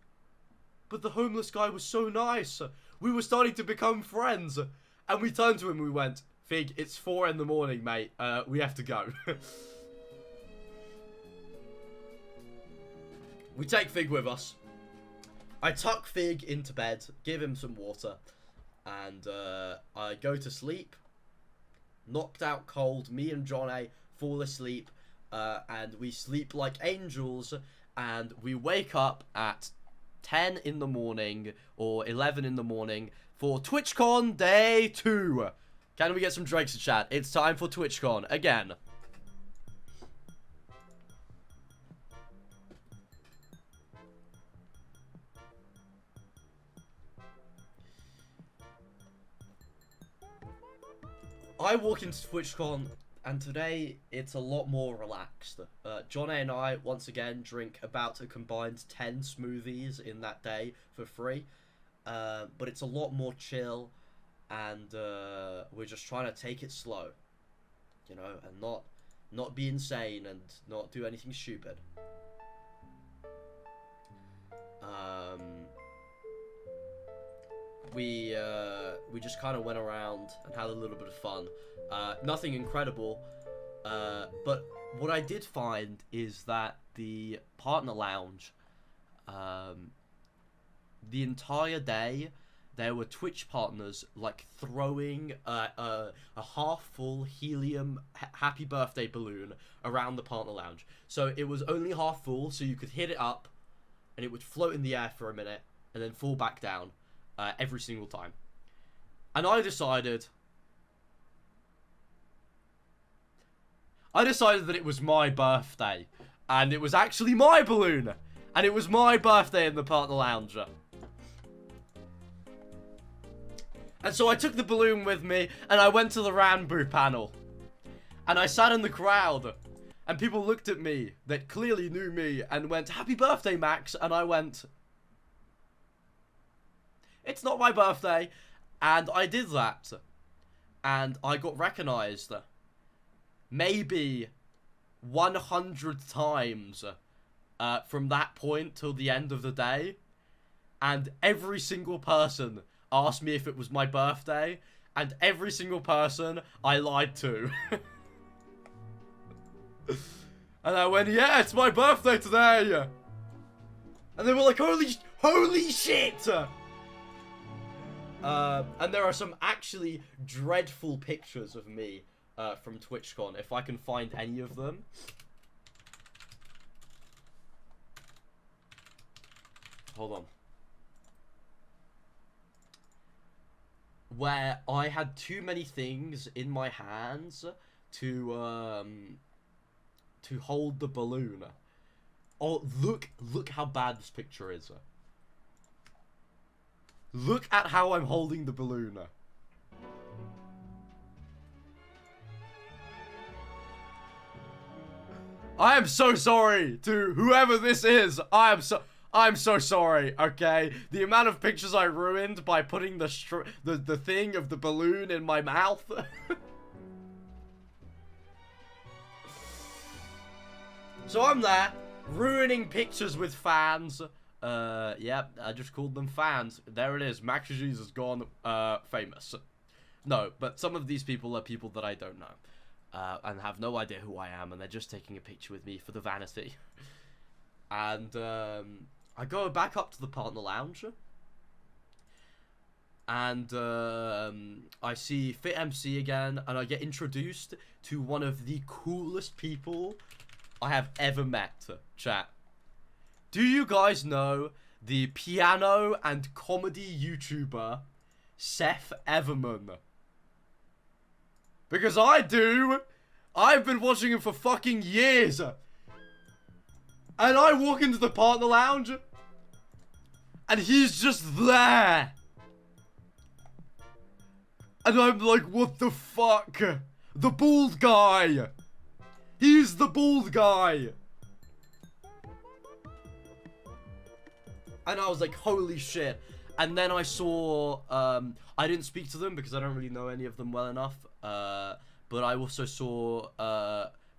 "But the homeless guy was so nice. We were starting to become friends." And we turned to him and we went, "Fig, it's 4 in the morning, mate. We have to go." We take Fig with us. I tuck Fig into bed, give him some water, and I go to sleep. Knocked out cold, me and John A fall asleep, and we sleep like angels, and we wake up at 10 in the morning, or 11 in the morning, for TwitchCon Day 2. Can we get some Drakes to chat? It's time for TwitchCon again. I walk into TwitchCon, and today it's a lot more relaxed. John A and I, once again, drink about a combined 10 smoothies in that day for free. But it's a lot more chill, and we're just trying to take it slow. You know, and not be insane and not do anything stupid. We just kind of went around and had a little bit of fun. Nothing incredible, but what I did find is that the partner lounge, the entire day, there were Twitch partners like throwing a half-full helium happy birthday balloon around the partner lounge. So it was only half full, so you could hit it up, and it would float in the air for a minute, and then fall back down every single time. And I decided that it was my birthday, and it was actually my balloon, and it was my birthday in the partner lounge. And so I took the balloon with me, and I went to the Ranboo panel. And I sat in the crowd, and people looked at me that clearly knew me and went, "Happy birthday, Max." And I went, "It's not my birthday." And I did that. And I got recognized maybe 100 times from that point till the end of the day. And every single person asked me if it was my birthday, and every single person I lied to. And I went, "Yeah, it's my birthday today." And they were like, holy shit. And there are some actually dreadful pictures of me from TwitchCon, if I can find any of them. Hold on. Where I had too many things in my hands to hold the balloon. Oh, look how bad this picture is. Look at how I'm holding the balloon. I am so sorry to whoever this is. I'm so sorry, okay? The amount of pictures I ruined by putting the thing of the balloon in my mouth. So I'm there, ruining pictures with fans. Yep, I just called them fans. There it is. MaxGGs has gone famous. No, but some of these people are people that I don't know. And have no idea who I am, and they're just taking a picture with me for the vanity. And I go back up to the partner lounge, and I see Fit MC again, and I get introduced to one of the coolest people I have ever met, chat. Do you guys know the piano and comedy YouTuber Seth Everman? Because I do. I've been watching him for fucking years. And I walk into the partner lounge, and he's just there. And I'm like, what the fuck? The bald guy. He's the bald guy. And I was like, holy shit. And then I saw, I didn't speak to them because I don't really know any of them well enough. But I also saw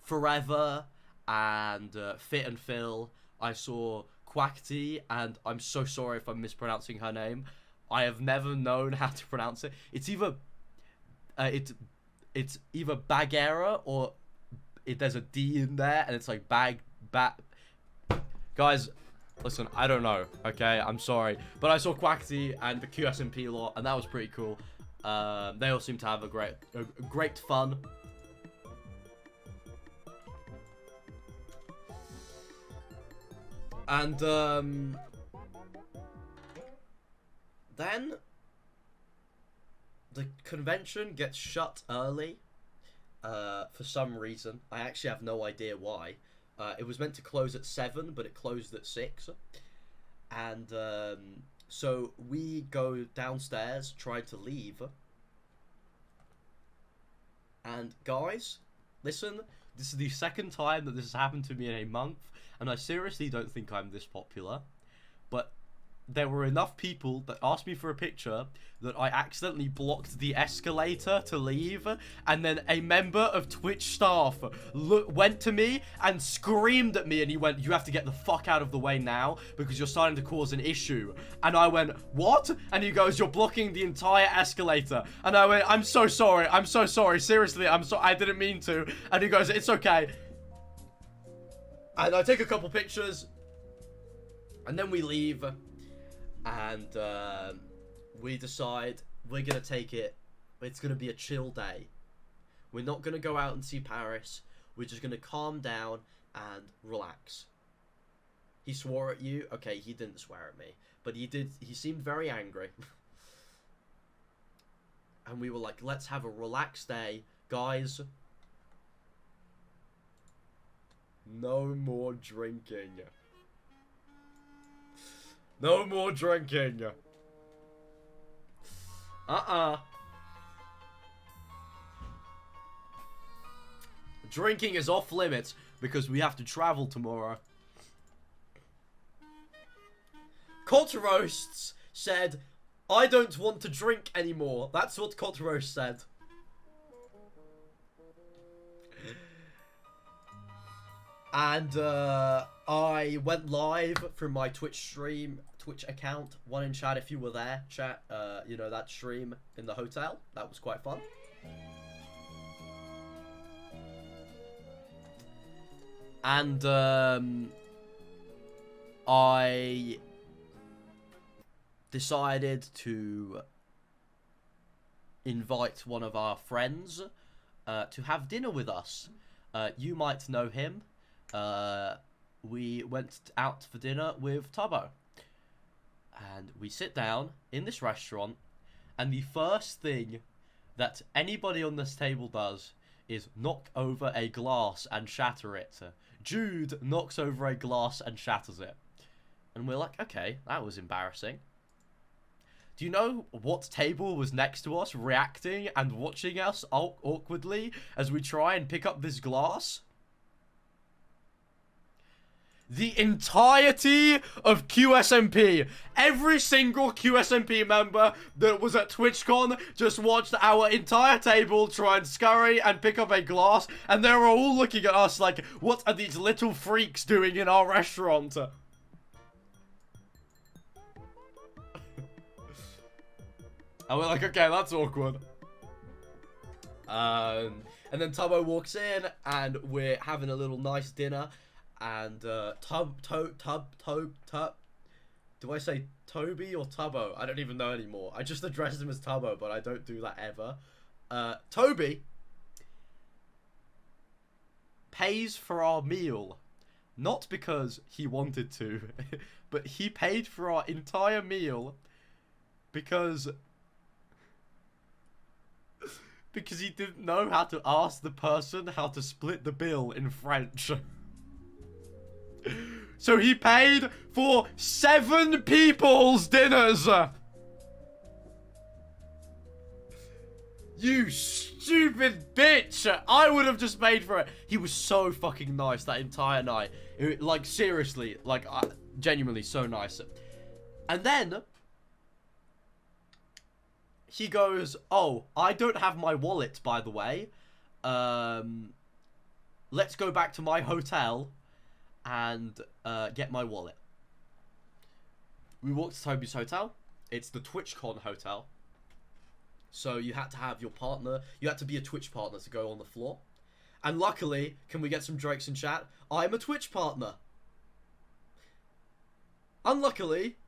Forever and Fit and Phil. I saw Quackty, and I'm so sorry if I'm mispronouncing her name. I have never known how to pronounce it. It's either it's either Bagheera or there's a D in there, and it's like Guys, listen, I don't know, okay? I'm sorry. But I saw Quackty and the QSMP lot, and that was pretty cool. They all seem to have a great fun. And, then the convention gets shut early, for some reason. I actually have no idea why. It was meant to close at 7, but it closed at 6. And, so we go downstairs, try to leave. And guys, listen, this is the second time that this has happened to me in a month, and I seriously don't think I'm this popular. But there were enough people that asked me for a picture that I accidentally blocked the escalator to leave, and then a member of Twitch staff went to me and screamed at me, and he went, "You have to get the fuck out of the way now because you're starting to cause an issue." And I went, "What?" And he goes, "You're blocking the entire escalator." And I went, I'm so sorry, seriously, I didn't mean to." And he goes, "It's okay." And I take a couple pictures, and then we leave. And we decide we're gonna take it. It's gonna be a chill day. We're not gonna go out and see Paris. We're just gonna calm down and relax. He swore at you. Okay, he didn't swear at me, but he did. He seemed very angry. And we were like, let's have a relaxed day, guys. No more drinking. No more drinking. Drinking is off limits because we have to travel tomorrow. Cot Roasts said, I don't want to drink anymore. That's what Cot Roast said. And I went live from my Twitch account. One in chat if you were there, chat. You know, that stream in the hotel. That was quite fun. And I decided to invite one of our friends to have dinner with us. You might know him. We went out for dinner with Tubbo. And we sit down in this restaurant, and the first thing that anybody on this table does is knock over a glass and shatter it. Jude knocks over a glass and shatters it. And we're like, okay, that was embarrassing. Do you know what table was next to us, reacting and watching us awkwardly as we try and pick up this glass? The entirety of QSMP. Every single QSMP member that was at TwitchCon just watched our entire table try and scurry and pick up a glass, and they were all looking at us like, what are these little freaks doing in our restaurant? And we're like, okay, that's awkward. And then Tubbo walks in, and we're having a little nice dinner. And do I say Toby or Tubbo? I don't even know anymore. I just address him as Tubbo, but I don't do that ever. Toby pays for our meal. Not because he wanted to, but he paid for our entire meal because he didn't know how to ask the person how to split the bill in French. So he paid for 7 people's dinners. You stupid bitch. I would have just paid for it. He was so fucking nice that entire night. Like, seriously. Like, genuinely so nice. And then he goes, oh, I don't have my wallet, by the way. Let's go back to my hotel and get my wallet. We walked to Toby's hotel. It's the TwitchCon hotel. So you had to have your partner, you had to be a Twitch partner to go on the floor. And luckily, can we get some Drakes in chat? I'm a Twitch partner. Unluckily,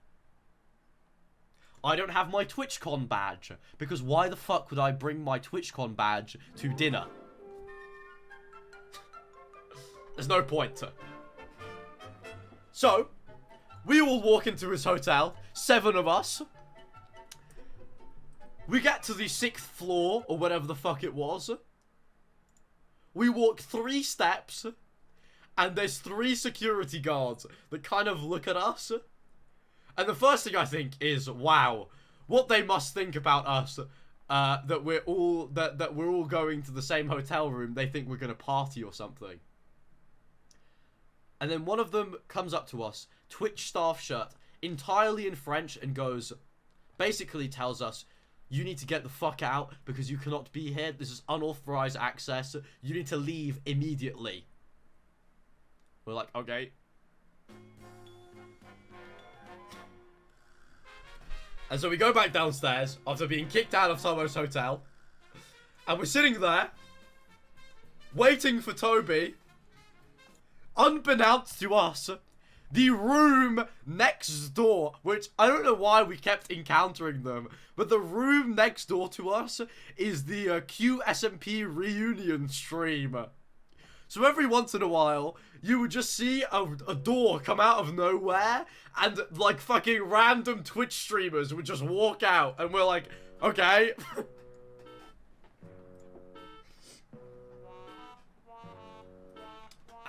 I don't have my TwitchCon badge. Because why the fuck would I bring my TwitchCon badge to dinner? There's no point. So, we all walk into his hotel, 7 of us. We get to the 6th floor, or whatever the fuck it was. We walk 3 steps, and there's 3 security guards that kind of look at us. And the first thing I think is, wow, what they must think about us, that we're all going to the same hotel room. They think we're gonna party or something. And then one of them comes up to us, Twitch staff shirt, entirely in French, and goes, basically tells us, you need to get the fuck out because you cannot be here. This is unauthorized access. You need to leave immediately. We're like, okay. And so we go back downstairs after being kicked out of Tobo's hotel. And we're sitting there, waiting for Toby. Unbeknownst to us, the room next door, which I don't know why we kept encountering them, but the room next door to us is the QSMP reunion stream. So every once in a while, you would just see a door come out of nowhere, and like fucking random Twitch streamers would just walk out, and we're like, okay.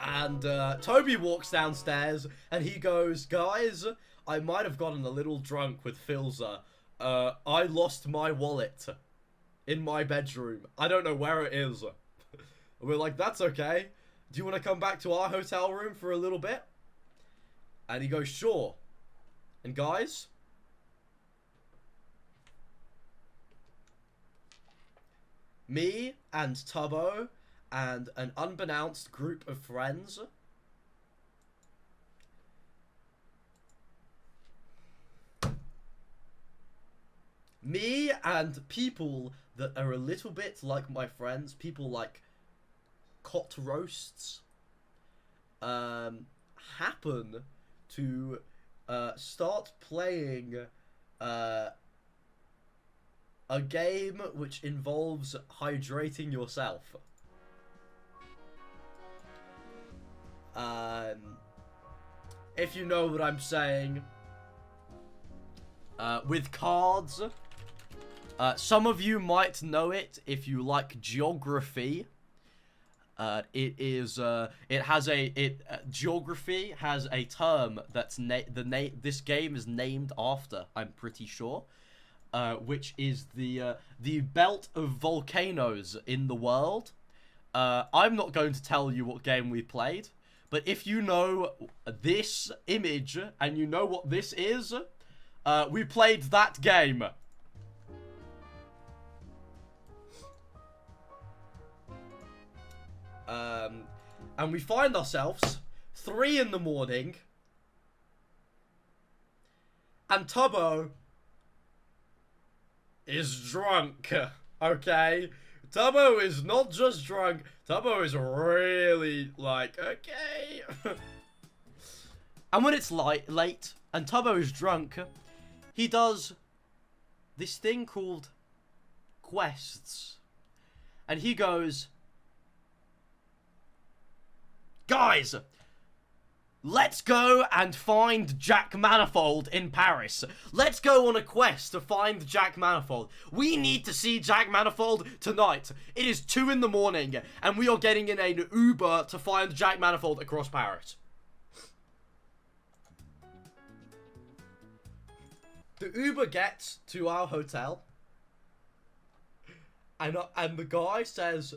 And Toby walks downstairs, and he goes, guys, I might have gotten a little drunk with Filza. I lost my wallet in my bedroom. I don't know where it is. We're like, that's okay. Do you want to come back to our hotel room for a little bit? And he goes, sure. And guys, me and Tubbo and an unbeknownst group of friends me and people that are a little bit like my friends, people like Cot Roasts, happen to start playing a game which involves hydrating yourself. If you know what I'm saying, with cards. Some of you might know it if you like geography. Geography has a term that's this game is named after, I'm pretty sure, which is the belt of volcanoes in the world. I'm not going to tell you what game we played, but if you know this image and you know what this is, we played that game. And we find ourselves 3 in the morning, and Tubbo is drunk, okay? Tubbo is not just drunk, Tubbo is really, like, okay. And when it's late, and Tubbo is drunk, he does this thing called quests. And he goes, guys, let's go and find Jack Manifold in Paris. Let's go on a quest to find Jack Manifold. We need to see Jack Manifold tonight. It is 2 in the morning, and we are getting in an Uber to find Jack Manifold across Paris. The Uber gets to our hotel, and the guy says,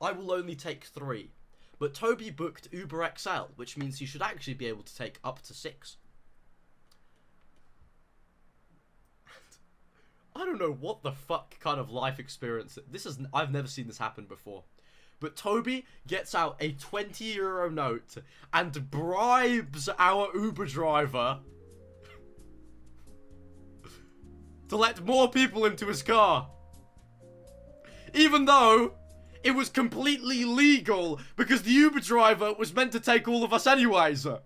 I will only take 3. But Toby booked Uber XL, which means he should actually be able to take up to 6. And I don't know what the fuck kind of life experience I've never seen this happen before. But Toby gets out a €20 note and bribes our Uber driver to let more people into his car. Even though it was completely legal because the Uber driver was meant to take all of us anyways. But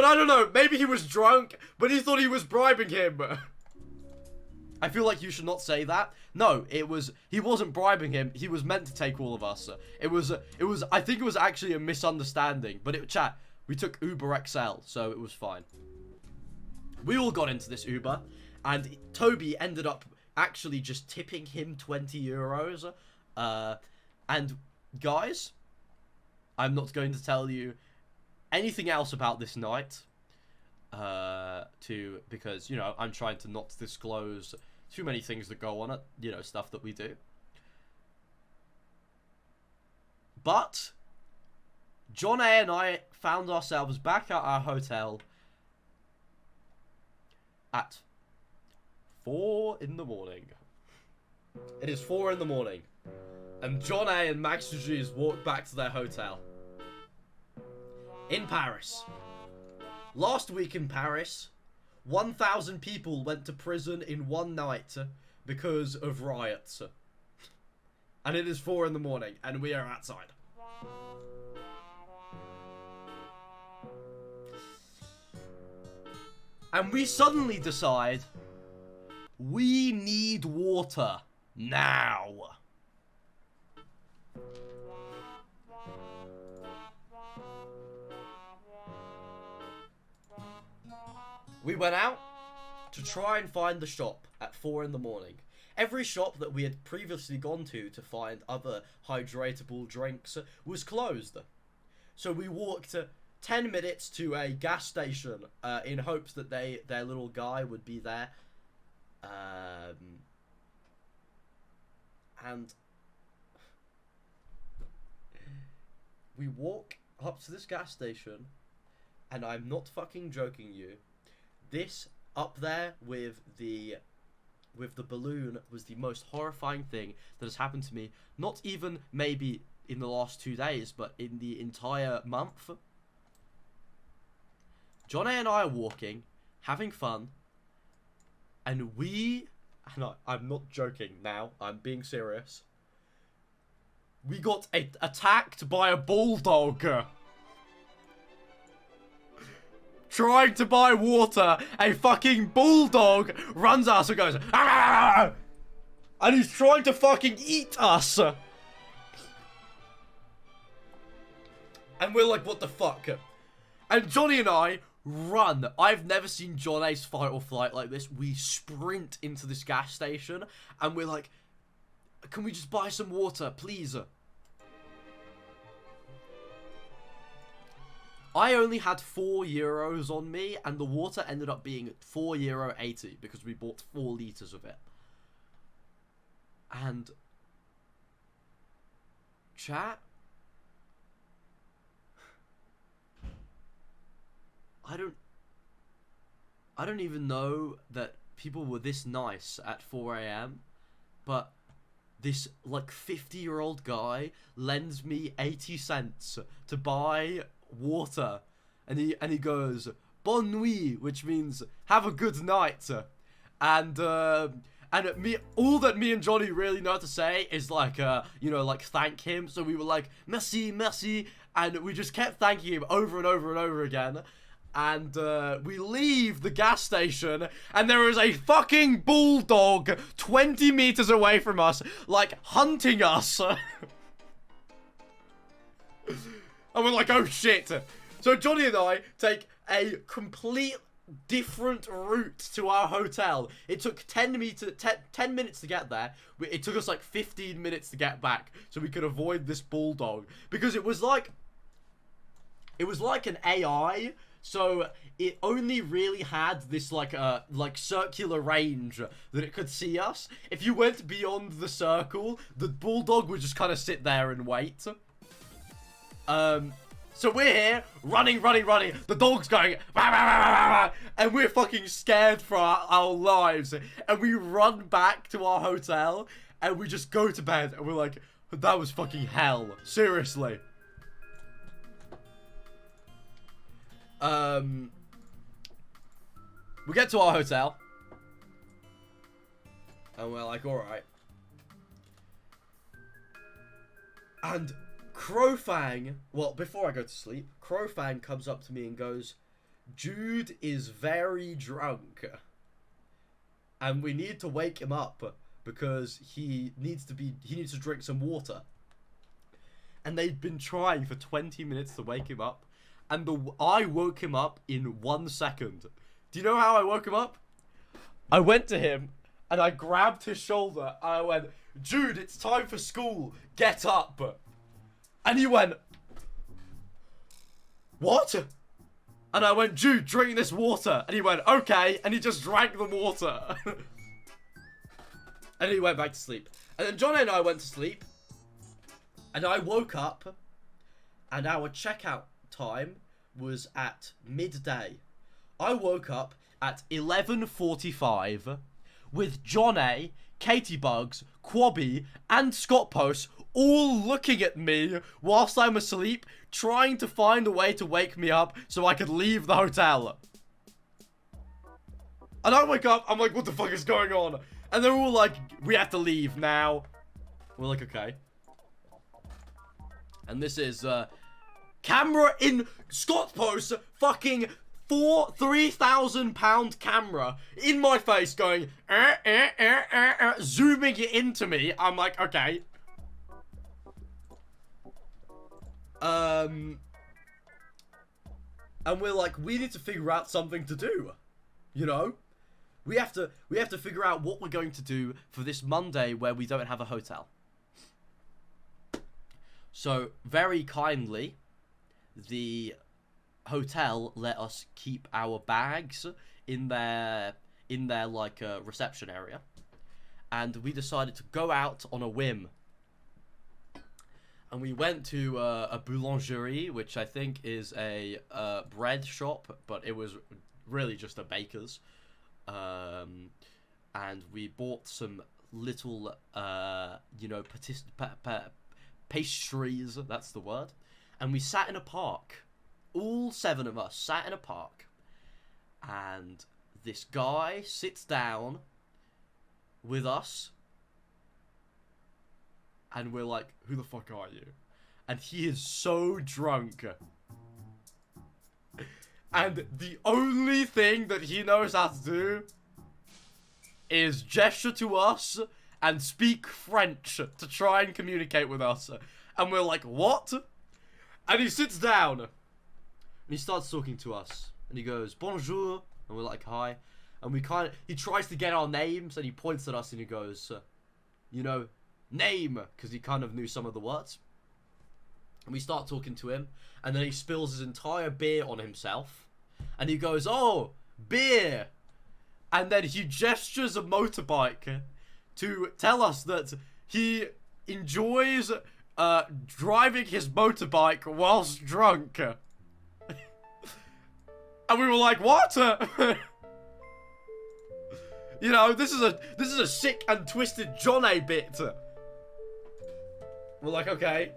I don't know, maybe he was drunk, but he thought he was bribing him. I feel like you should not say that. No, he wasn't bribing him, he was meant to take all of us. I think it was actually a misunderstanding, but we took Uber XL, so it was fine. We all got into this Uber, and Toby ended up actually just tipping him €20. And guys, I'm not going to tell you anything else about this night, because, you know, I'm trying to not disclose too many things that go on at, you know, stuff that we do. But John A and I found ourselves back at our hotel at 4 in the morning. It is 4 in the morning, and John A and MaxGGs walked back to their hotel in Paris. Last week in Paris, 1,000 people went to prison in one night because of riots. And it is 4 in the morning, and we are outside. And we suddenly decide we need water now. We went out to try and find the shop at 4 in the morning. Every shop that we had previously gone to find other hydratable drinks was closed. So we walked 10 minutes to a gas station in hopes that their little guy would be there. And we walk up to this gas station, and I'm not fucking joking you. This up there with the balloon was the most horrifying thing that has happened to me. Not even maybe in the last 2 days, but in the entire month. John A and I are walking, having fun, and I'm not joking now, I'm being serious. We got attacked by a bulldog. Trying to buy water, a fucking bulldog runs at us and goes, "Ah!" And he's trying to fucking eat us. And we're like, what the fuck? And Johnny and I run. I've never seen John Ace fight or flight like this. We sprint into this gas station, and we're like, can we just buy some water, please? I only had €4 on me, and the water ended up being €4.80 because we bought 4 litres of it. And chat, I don't even know that people were this nice at 4 AM, but this like 50-year-old guy lends me 80 cents to buy water, and he goes "Bonne nuit," which means have a good night, and all that me and Johnny really know how to say is like like thank him. So we were like merci, merci, and we just kept thanking him over and over and over again. And we leave the gas station, and there is a fucking bulldog 20 meters away from us, like hunting us. And we're like, oh shit. So Johnny and I take a complete different route to our hotel. It took 10 minutes to get there. It took us like 15 minutes to get back, so we could avoid this bulldog, because it was like an AI. So it only really had this like circular range that it could see us. If you went beyond the circle, the bulldog would just kind of sit there and wait. So we're here, running. The dog's going, "Bah, bah, bah, bah, bah," and we're fucking scared for our lives. And we run back to our hotel, and we just go to bed, and we're like, that was fucking hell. Seriously. We get to our hotel, and we're like, alright. And Crowfang, well, before I go to sleep, Crowfang comes up to me and goes, Jude is very drunk, and we need to wake him up because he needs to drink some water. And they've been trying for 20 minutes to wake him up, and I woke him up in 1 second. Do you know how I woke him up? I went to him, and I grabbed his shoulder, and I went, Jude, it's time for school, get up. And he went, what? And I went, Jude, drink this water. And he went, okay, and he just drank the water. And he went back to sleep. And then John and I went to sleep, and I woke up, and our checkout time was at midday. I woke up at 11:45 with John A, Katie Bugs, Quabby, and Scott Post all looking at me whilst I'm asleep, trying to find a way to wake me up so I could leave the hotel. And I wake up, I'm like, what the fuck is going on? And they're all like, we have to leave now. We're like, okay. And this is camera in Scott Post fucking £3,000 camera in my face going, zooming it into me. I'm like, okay. And we're like, we need to figure out something to do. You know? We have to figure out what we're going to do for this Monday where we don't have a hotel. So, very kindly, the hotel let us keep our bags in their like reception area, and we decided to go out on a whim. And we went to a boulangerie, which I think is a bread shop, but it was really just a baker's. And we bought some little, you know, pastries, that's the word. And we sat in a park. All 7 of us sat in a park. And this guy sits down with us. And we're like, who the fuck are you? And he is so drunk. And the only thing that he knows how to do is gesture to us and speak French to try and communicate with us. And we're like, what? And he sits down. And he starts talking to us. And he goes, bonjour. And we're like, hi. And he tries to get our names. And he points at us and he goes, you know, name. Because he kind of knew some of the words. And we start talking to him. And then he spills his entire beer on himself. And he goes, oh, beer. And then he gestures a motorbike to tell us that he enjoys driving his motorbike whilst drunk. And we were like, what? You know, this is a sick and twisted John A bit. We're like, okay.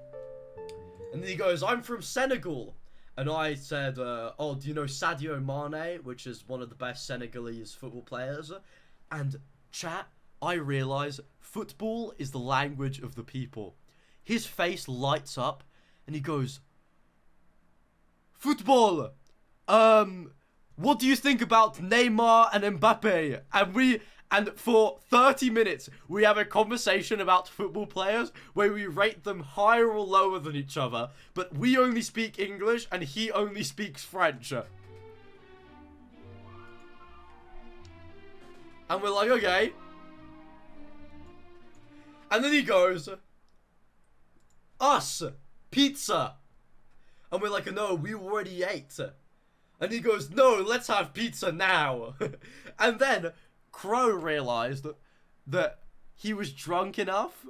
And then he goes, I'm from Senegal. And I said, oh, do you know Sadio Mane, which is one of the best Senegalese football players? And chat, I realise football is the language of the people. His face lights up and he goes, football, what do you think about Neymar and Mbappe? And for 30 minutes, we have a conversation about football players where we rate them higher or lower than each other, but we only speak English and he only speaks French. And we're like, okay. And then he goes, us, pizza. And we're like, no, we already ate. And he goes, no, let's have pizza now. And then Crow realized that he was drunk enough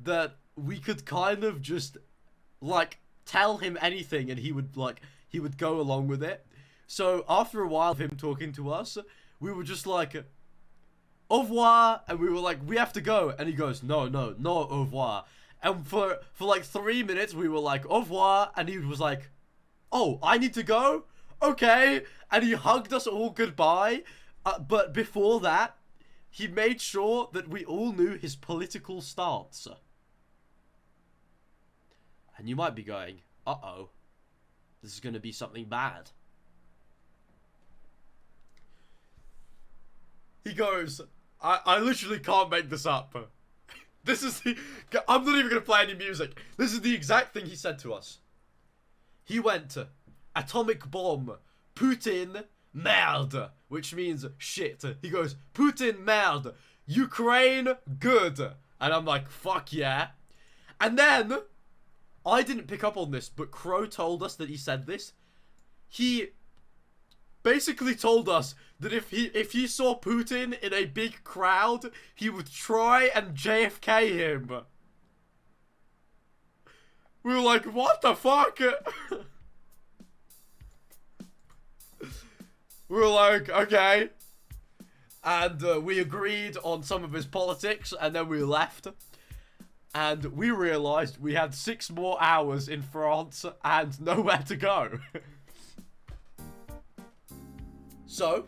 that we could kind of just like tell him anything and he would go along with it. So after a while of him talking to us, we were just like, au revoir, and we were like, we have to go. And he goes, no, au revoir. And for like 3 minutes we were like, au revoir, and he was like, oh, I need to go? Okay. And he hugged us all goodbye. But before that, he made sure that we all knew his political stance. And you might be going, uh-oh, this is going to be something bad. He goes, I literally can't make this up. I'm not even going to play any music. This is the exact thing he said to us. He went, atomic bomb, Putin, merde, which means shit. He goes, Putin, merde, Ukraine, good. And I'm like, fuck yeah. And then, I didn't pick up on this, but Crow told us that he said this. He basically told us that if he saw Putin in a big crowd, he would try and JFK him. We were like, what the fuck? We were like, okay. And we agreed on some of his politics, and then we left. And we realised we had 6 more hours in France and nowhere to go. So,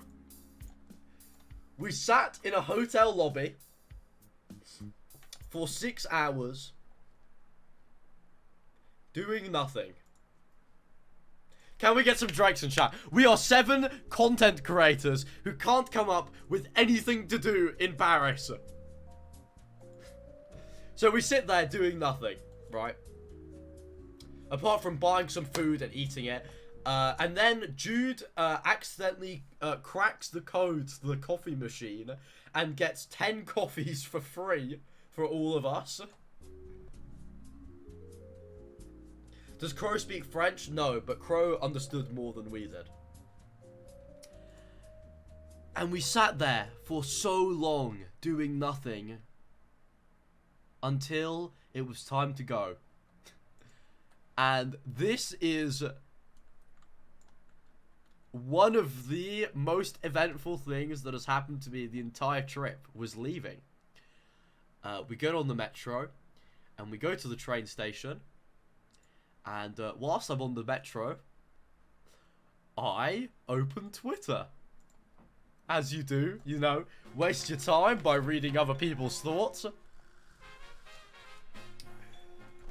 we sat in a hotel lobby for 6 hours doing nothing. Can we get some Drakes in chat? We are 7 content creators who can't come up with anything to do in Paris. So we sit there doing nothing, right? Apart from buying some food and eating it. And then Jude accidentally cracks the code to the coffee machine and gets 10 coffees for free for all of us. Does Crow speak French? No, but Crow understood more than we did. And we sat there for so long doing nothing until it was time to go. And this is one of the most eventful things that has happened to me the entire trip, was leaving. We get on the metro and we go to the train station. And whilst I'm on the metro, I open Twitter. As you do, you know, waste your time by reading other people's thoughts.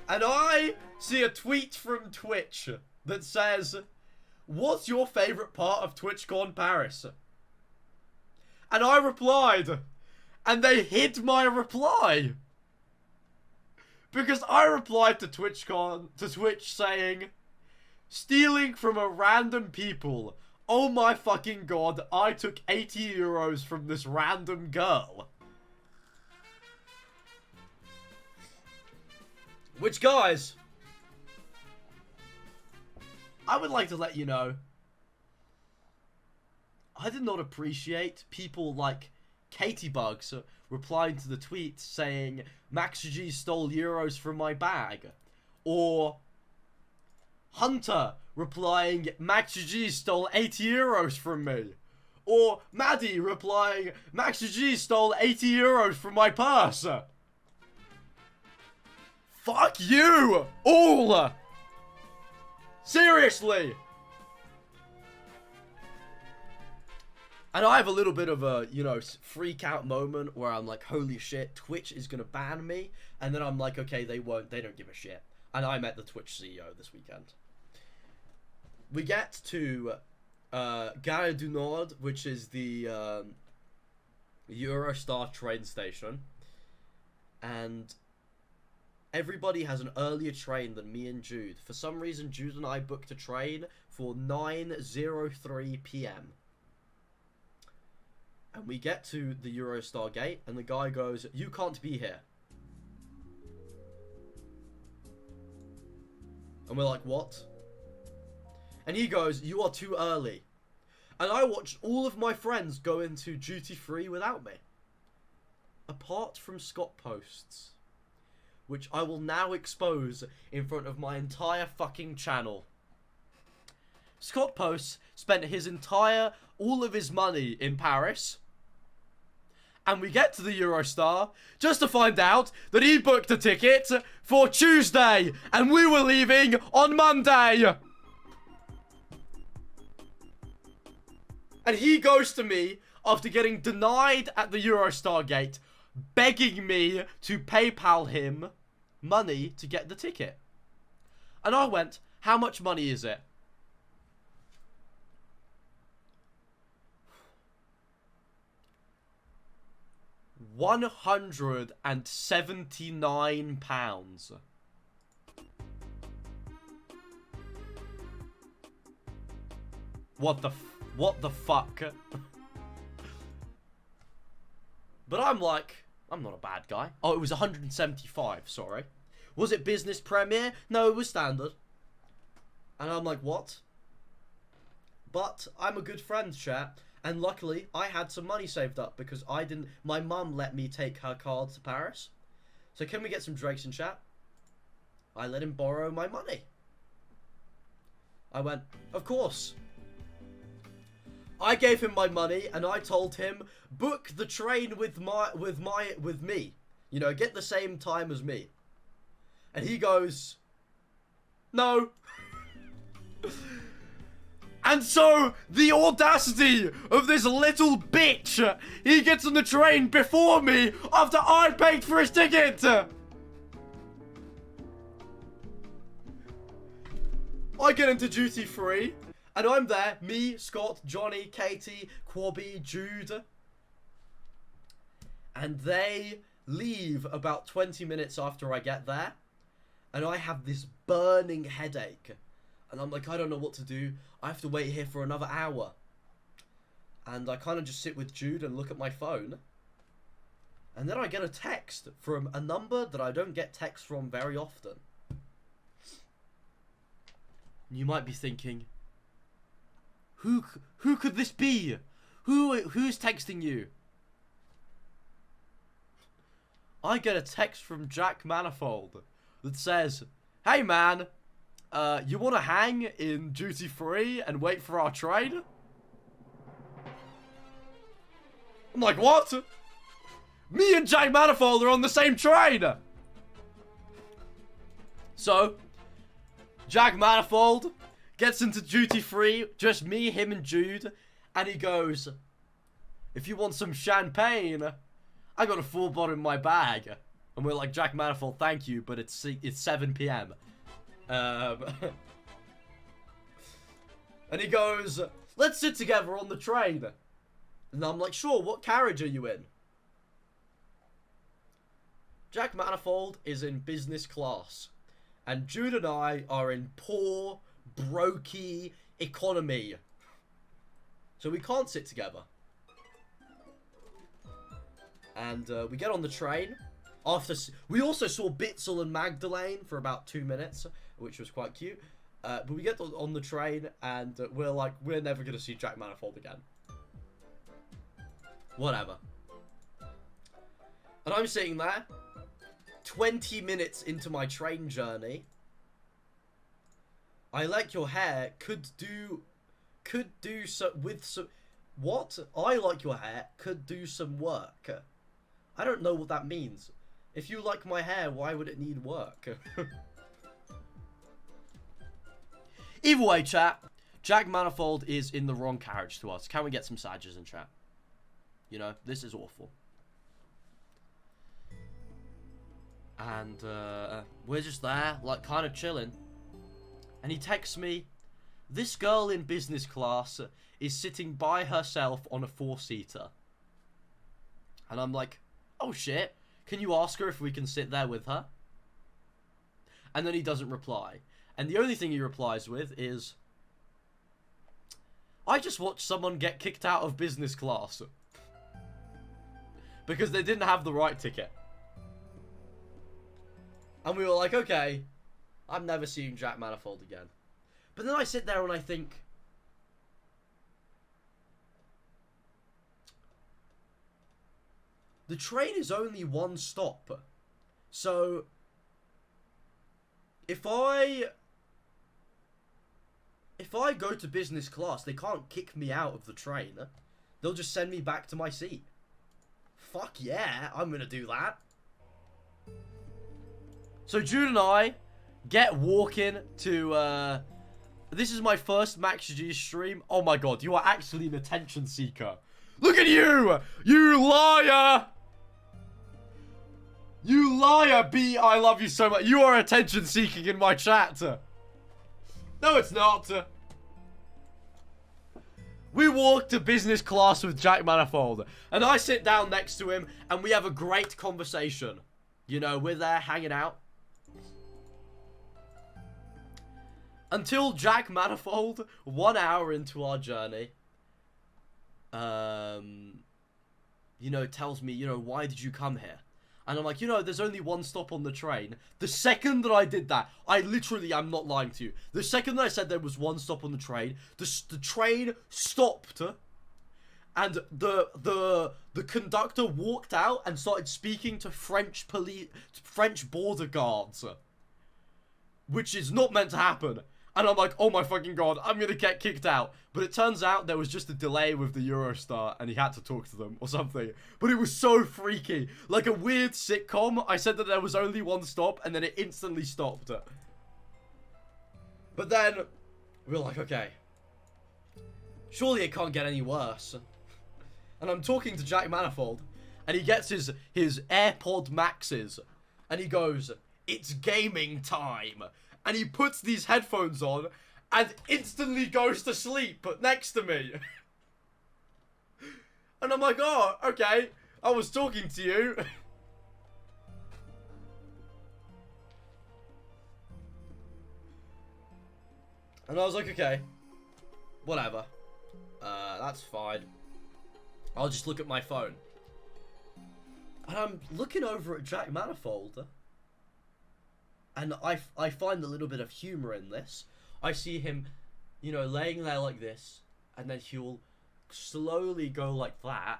And I see a tweet from Twitch that says, "What's your favourite part of Twitchcon Paris?" And I replied, and they hid my reply. Because I replied to Twitch saying, "Stealing from a random people. Oh my fucking god, I took 80 euros from this random girl." Which, guys, I would like to let you know, I did not appreciate people like Katie Bugs replying to the tweet saying, "MaxGG stole euros from my bag." Or Hunter replying, "MaxGG stole 80 euros from me." Or Maddie replying, "MaxGG stole 80 euros from my purse." Fuck you all! Seriously! And I have a little bit of a, you know, freak out moment where I'm like, holy shit, Twitch is gonna ban me. And then I'm like, okay, they don't give a shit. And I met the Twitch CEO this weekend. We get to Gare du Nord, which is the Eurostar train station. And everybody has an earlier train than me and Jude. For some reason, Jude and I booked a train for 9:03 PM. And we get to the Eurostar gate, and the guy goes, "You can't be here." And we're like, "What?" And he goes, "You are too early." And I watched all of my friends go into duty free without me. Apart from Scott Posts. Which I will now expose in front of my entire fucking channel. Scott Posts spent all of his money in Paris. And we get to the Eurostar just to find out that he booked a ticket for Tuesday. And we were leaving on Monday. And he goes to me after getting denied at the Eurostar gate, begging me to PayPal him money to get the ticket. And I went, "How much money is it?" £179. What the fuck? But I'm like, I'm not a bad guy. Oh, it was 175, sorry. Was it business premier? No, it was standard. And I'm like, what? But I'm a good friend, chat. And luckily, I had some money saved up because my mum let me take her card to Paris. So can we get some Drakes in chat? I let him borrow my money. I went, of course. I gave him my money and I told him, book the train with me. You know, get the same time as me. And he goes, no. And so, the audacity of this little bitch, he gets on the train before me after I paid for his ticket. I get into duty free, and I'm there, me, Scott, Johnny, Katie, Quabby, Jude. And they leave about 20 minutes after I get there. And I have this burning headache. And I'm like, I don't know what to do. I have to wait here for another hour. And I kind of just sit with Jude and look at my phone. And then I get a text from a number that I don't get texts from very often. You might be thinking, who could this be? Who's texting you? I get a text from Jack Manifold that says, hey man, you want to hang in duty free and wait for our train? I'm like, what? Me and Jack Manifold are on the same train! So, Jack Manifold gets into duty free, just me, him, and Jude, and he goes, if you want some champagne, I got a full bottle in my bag. And we're like, Jack Manifold, thank you, but it's 7 p.m. And he goes, let's sit together on the train. And I'm like, sure, what carriage are you in? Jack Manifold is in business class. And Jude and I are in poor, brokey economy. So we can't sit together. And we get on the train. We also saw Bitzel and Magdalene for about 2 minutes, which was quite cute. But we get on the train, and we're like, we're never going to see Jack Manifold again. Whatever. And I'm sitting there, 20 minutes into my train journey. I like your hair. Could do so with some. What? I like your hair. Could do some work. I don't know what that means. If you like my hair, why would it need work? Either way, chat. Jack Manifold is in the wrong carriage to us. Can we get some Sages in chat? You know, this is awful. And we're just there, like, kind of chilling. And he texts me, this girl in business class is sitting by herself on a 4-seater. And I'm like, oh shit, can you ask her if we can sit there with her? And then he doesn't reply. And the only thing he replies with is, I just watched someone get kicked out of business class. Because they didn't have the right ticket. And we were like, okay, I'm never seeing Jack Manifold again. But then I sit there and I think, the train is only one stop. So, if I go to business class, they can't kick me out of the train. They'll just send me back to my seat. Fuck yeah, I'm gonna do that. So Jude and I get walking to, this is my first MaxGGs stream. Oh my god, you are actually an attention seeker. Look at you! You liar! You liar, B, I love you so much. You are attention seeking in my chat. No, it's not. We walk to business class with Jack Manifold. And I sit down next to him and we have a great conversation. You know, we're there hanging out. Until Jack Manifold, 1 hour into our journey, you know, tells me, you know, why did you come here? And I'm like, you know, there's only one stop on the train. The second that I did that, I'm not lying to you. The second that I said there was one stop on the train, the train stopped. And the conductor walked out and started speaking to French border guards. Which is not meant to happen. And I'm like, oh my fucking god, I'm gonna get kicked out. But it turns out there was just a delay with the Eurostar and he had to talk to them or something. But it was so freaky. Like a weird sitcom. I said that there was only one stop and then it instantly stopped. But then we were like, okay, surely it can't get any worse. And I'm talking to Jack Manifold and he gets his AirPod Maxes and he goes, it's gaming time. And he puts these headphones on, and instantly goes to sleep next to me. And I'm like, oh, okay, I was talking to you. And I was like, okay, whatever. That's fine. I'll just look at my phone. And I'm looking over at Jack Manifold. And I find a little bit of humor in this. I see him, you know, laying there like this. And then he'll slowly go like that.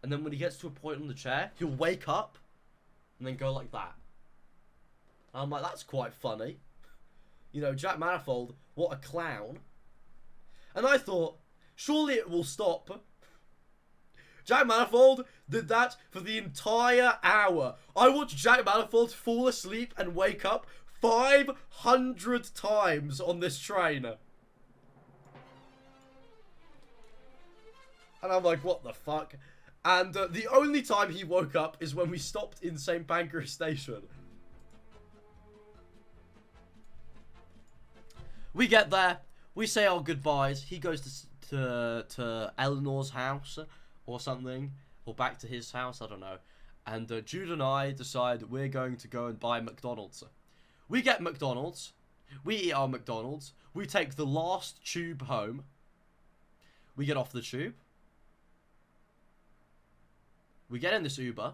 And then when he gets to a point on the chair, he'll wake up. And then go like that. And I'm like, that's quite funny. You know, Jack Manifold, what a clown. And I thought, surely it will stop. Jack Manifold did that for the entire hour. I watched Jack Manifold fall asleep and wake up 500 times on this train. And I'm like, what the fuck? And the only time he woke up is when we stopped in St. Pancras Station. We get there, we say our goodbyes, he goes to Eleanor's house or something, or back to his house, I don't know. And Jude and I decide we're going to go and buy McDonald's. We get McDonald's, we eat our McDonald's, we take the last tube home, we get off the tube, we get in this Uber,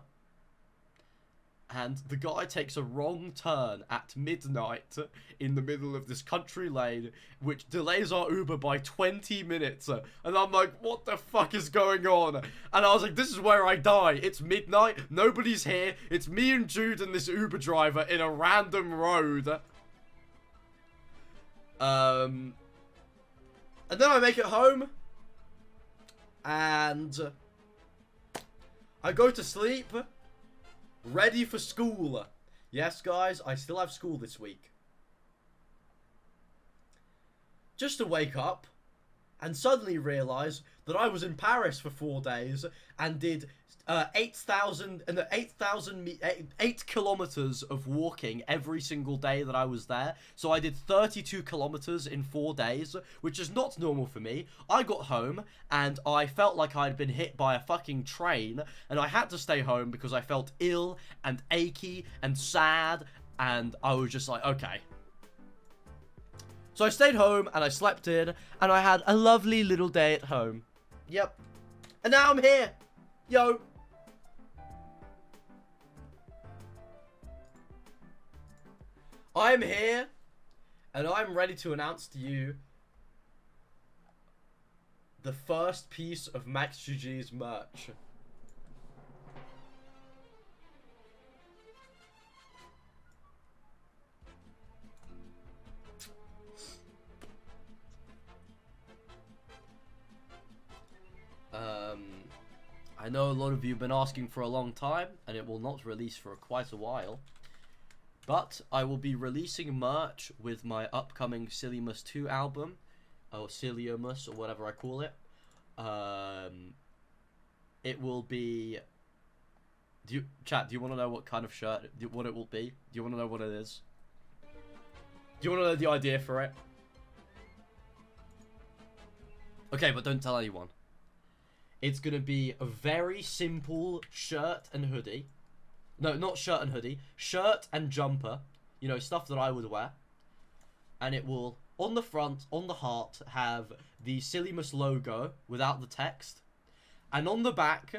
and the guy takes a wrong turn at midnight in the middle of this country lane, which delays our Uber by 20 minutes. And I'm like, what the fuck is going on? And I was like, this is where I die. It's midnight, nobody's here. It's me and Jude and this Uber driver in a random road. And then I make it home. And I go to sleep. Ready for school. Yes, guys, I still have school this week. Just to wake up and suddenly realise that I was in Paris for 4 days and did 8 kilometers of walking every single day that I was there. So I did 32 kilometers in 4 days, which is not normal for me. I got home and I felt like I'd been hit by a fucking train, and I had to stay home because I felt ill and achy and sad, and I was just like, okay. So I stayed home and I slept in, and I had a lovely little day at home. Yep. And now I'm here. Yo. I'm here, and I'm ready to announce to you the first piece of MaxGGs merch. I know a lot of you have been asking for a long time, and it will not release for quite a while. But I will be releasing merch with my upcoming Sillymus 2 album, or Sillymus, or whatever I call it. It will be... Chat, do you want to know what kind of shirt, what it will be? Do you want to know what it is? Do you want to know the idea for it? Okay, but don't tell anyone. It's going to be a very simple shirt and hoodie. No, not shirt and hoodie. Shirt and jumper. You know, stuff that I would wear. And it will, on the front, on the heart, have the Sillymus logo without the text. And on the back,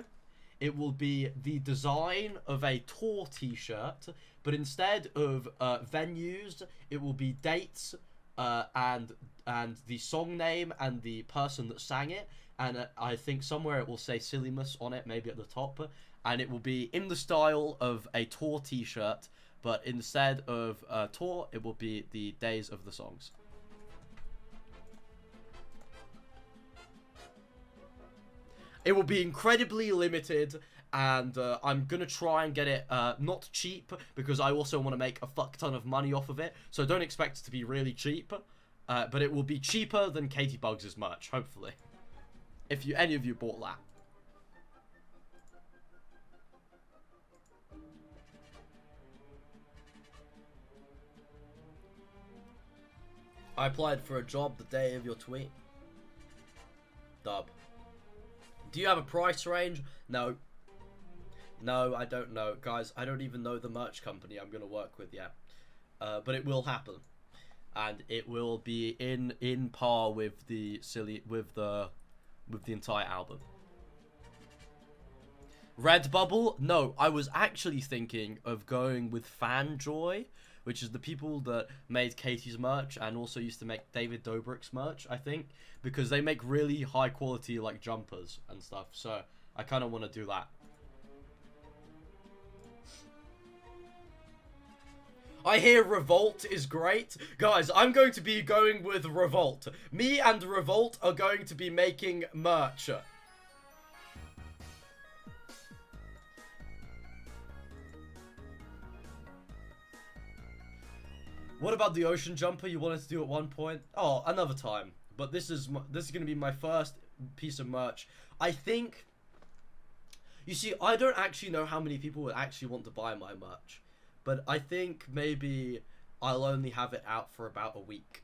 it will be the design of a tour t-shirt. But instead of venues, it will be dates and the song name and the person that sang it. And I think somewhere it will say Sillymus on it, maybe at the top. And it will be in the style of a tour t-shirt, but instead of tour, it will be the days of the songs. It will be incredibly limited, and I'm going to try and get it not cheap, because I also want to make a fuck ton of money off of it, so don't expect it to be really cheap, but it will be cheaper than Katie Bugs' merch, hopefully. If any of you bought that. I applied for a job the day of your tweet. Dub. Do you have a price range? No. No, I don't know. Guys, I don't even know the merch company I'm going to work with yet. But it will happen. And it will be in par with the entire album. Redbubble? No, I was actually thinking of going with Fanjoy, which is the people that made Katie's merch and also used to make David Dobrik's merch, I think, because they make really high quality like jumpers and stuff. So I kind of want to do that. I hear Revolt is great. Guys, I'm going to be going with Revolt. Me and Revolt are going to be making merch. What about the ocean jumper you wanted to do at one point? Oh, another time. But this is going to be my first piece of merch. I think... You see, I don't actually know how many people would actually want to buy my merch. But I think maybe I'll only have it out for about a week.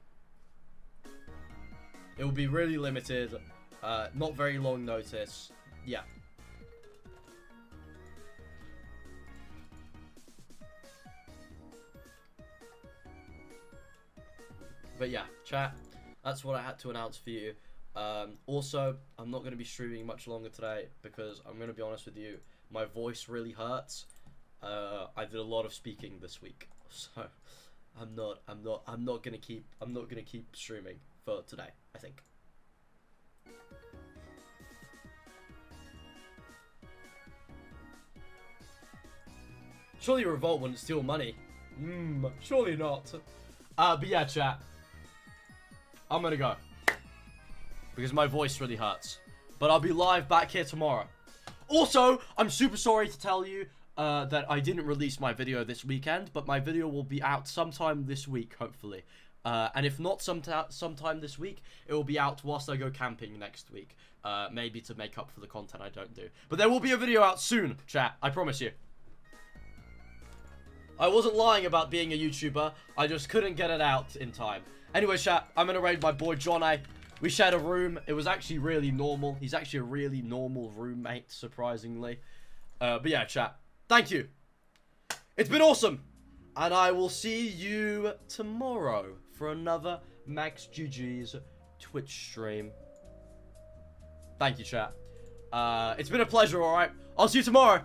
It will be really limited. Not very long notice. Yeah. But yeah, chat. That's what I had to announce for you. Also, I'm not going to be streaming much longer today because I'm going to be honest with you. My voice really hurts. I did a lot of speaking this week, so I'm not gonna keep streaming for today, I think. Surely Revolt wouldn't steal money. Surely not. But yeah, chat. I'm gonna go because my voice really hurts. But I'll be live back here tomorrow. Also, I'm super sorry to tell you that I didn't release my video this weekend, but my video will be out sometime this week, hopefully. And if not sometime this week, it will be out whilst I go camping next week. Maybe to make up for the content I don't do. But there will be a video out soon, chat. I promise you. I wasn't lying about being a YouTuber. I just couldn't get it out in time. Anyway, chat, I'm going to raid my boy John A. We shared a room. It was actually really normal. He's actually a really normal roommate, surprisingly. But yeah, chat. Thank you. It's been awesome. And I will see you tomorrow for another MaxGGs Twitch stream. Thank you, chat. It's been a pleasure, alright? I'll see you tomorrow.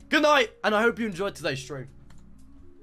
Good night, and I hope you enjoyed today's stream.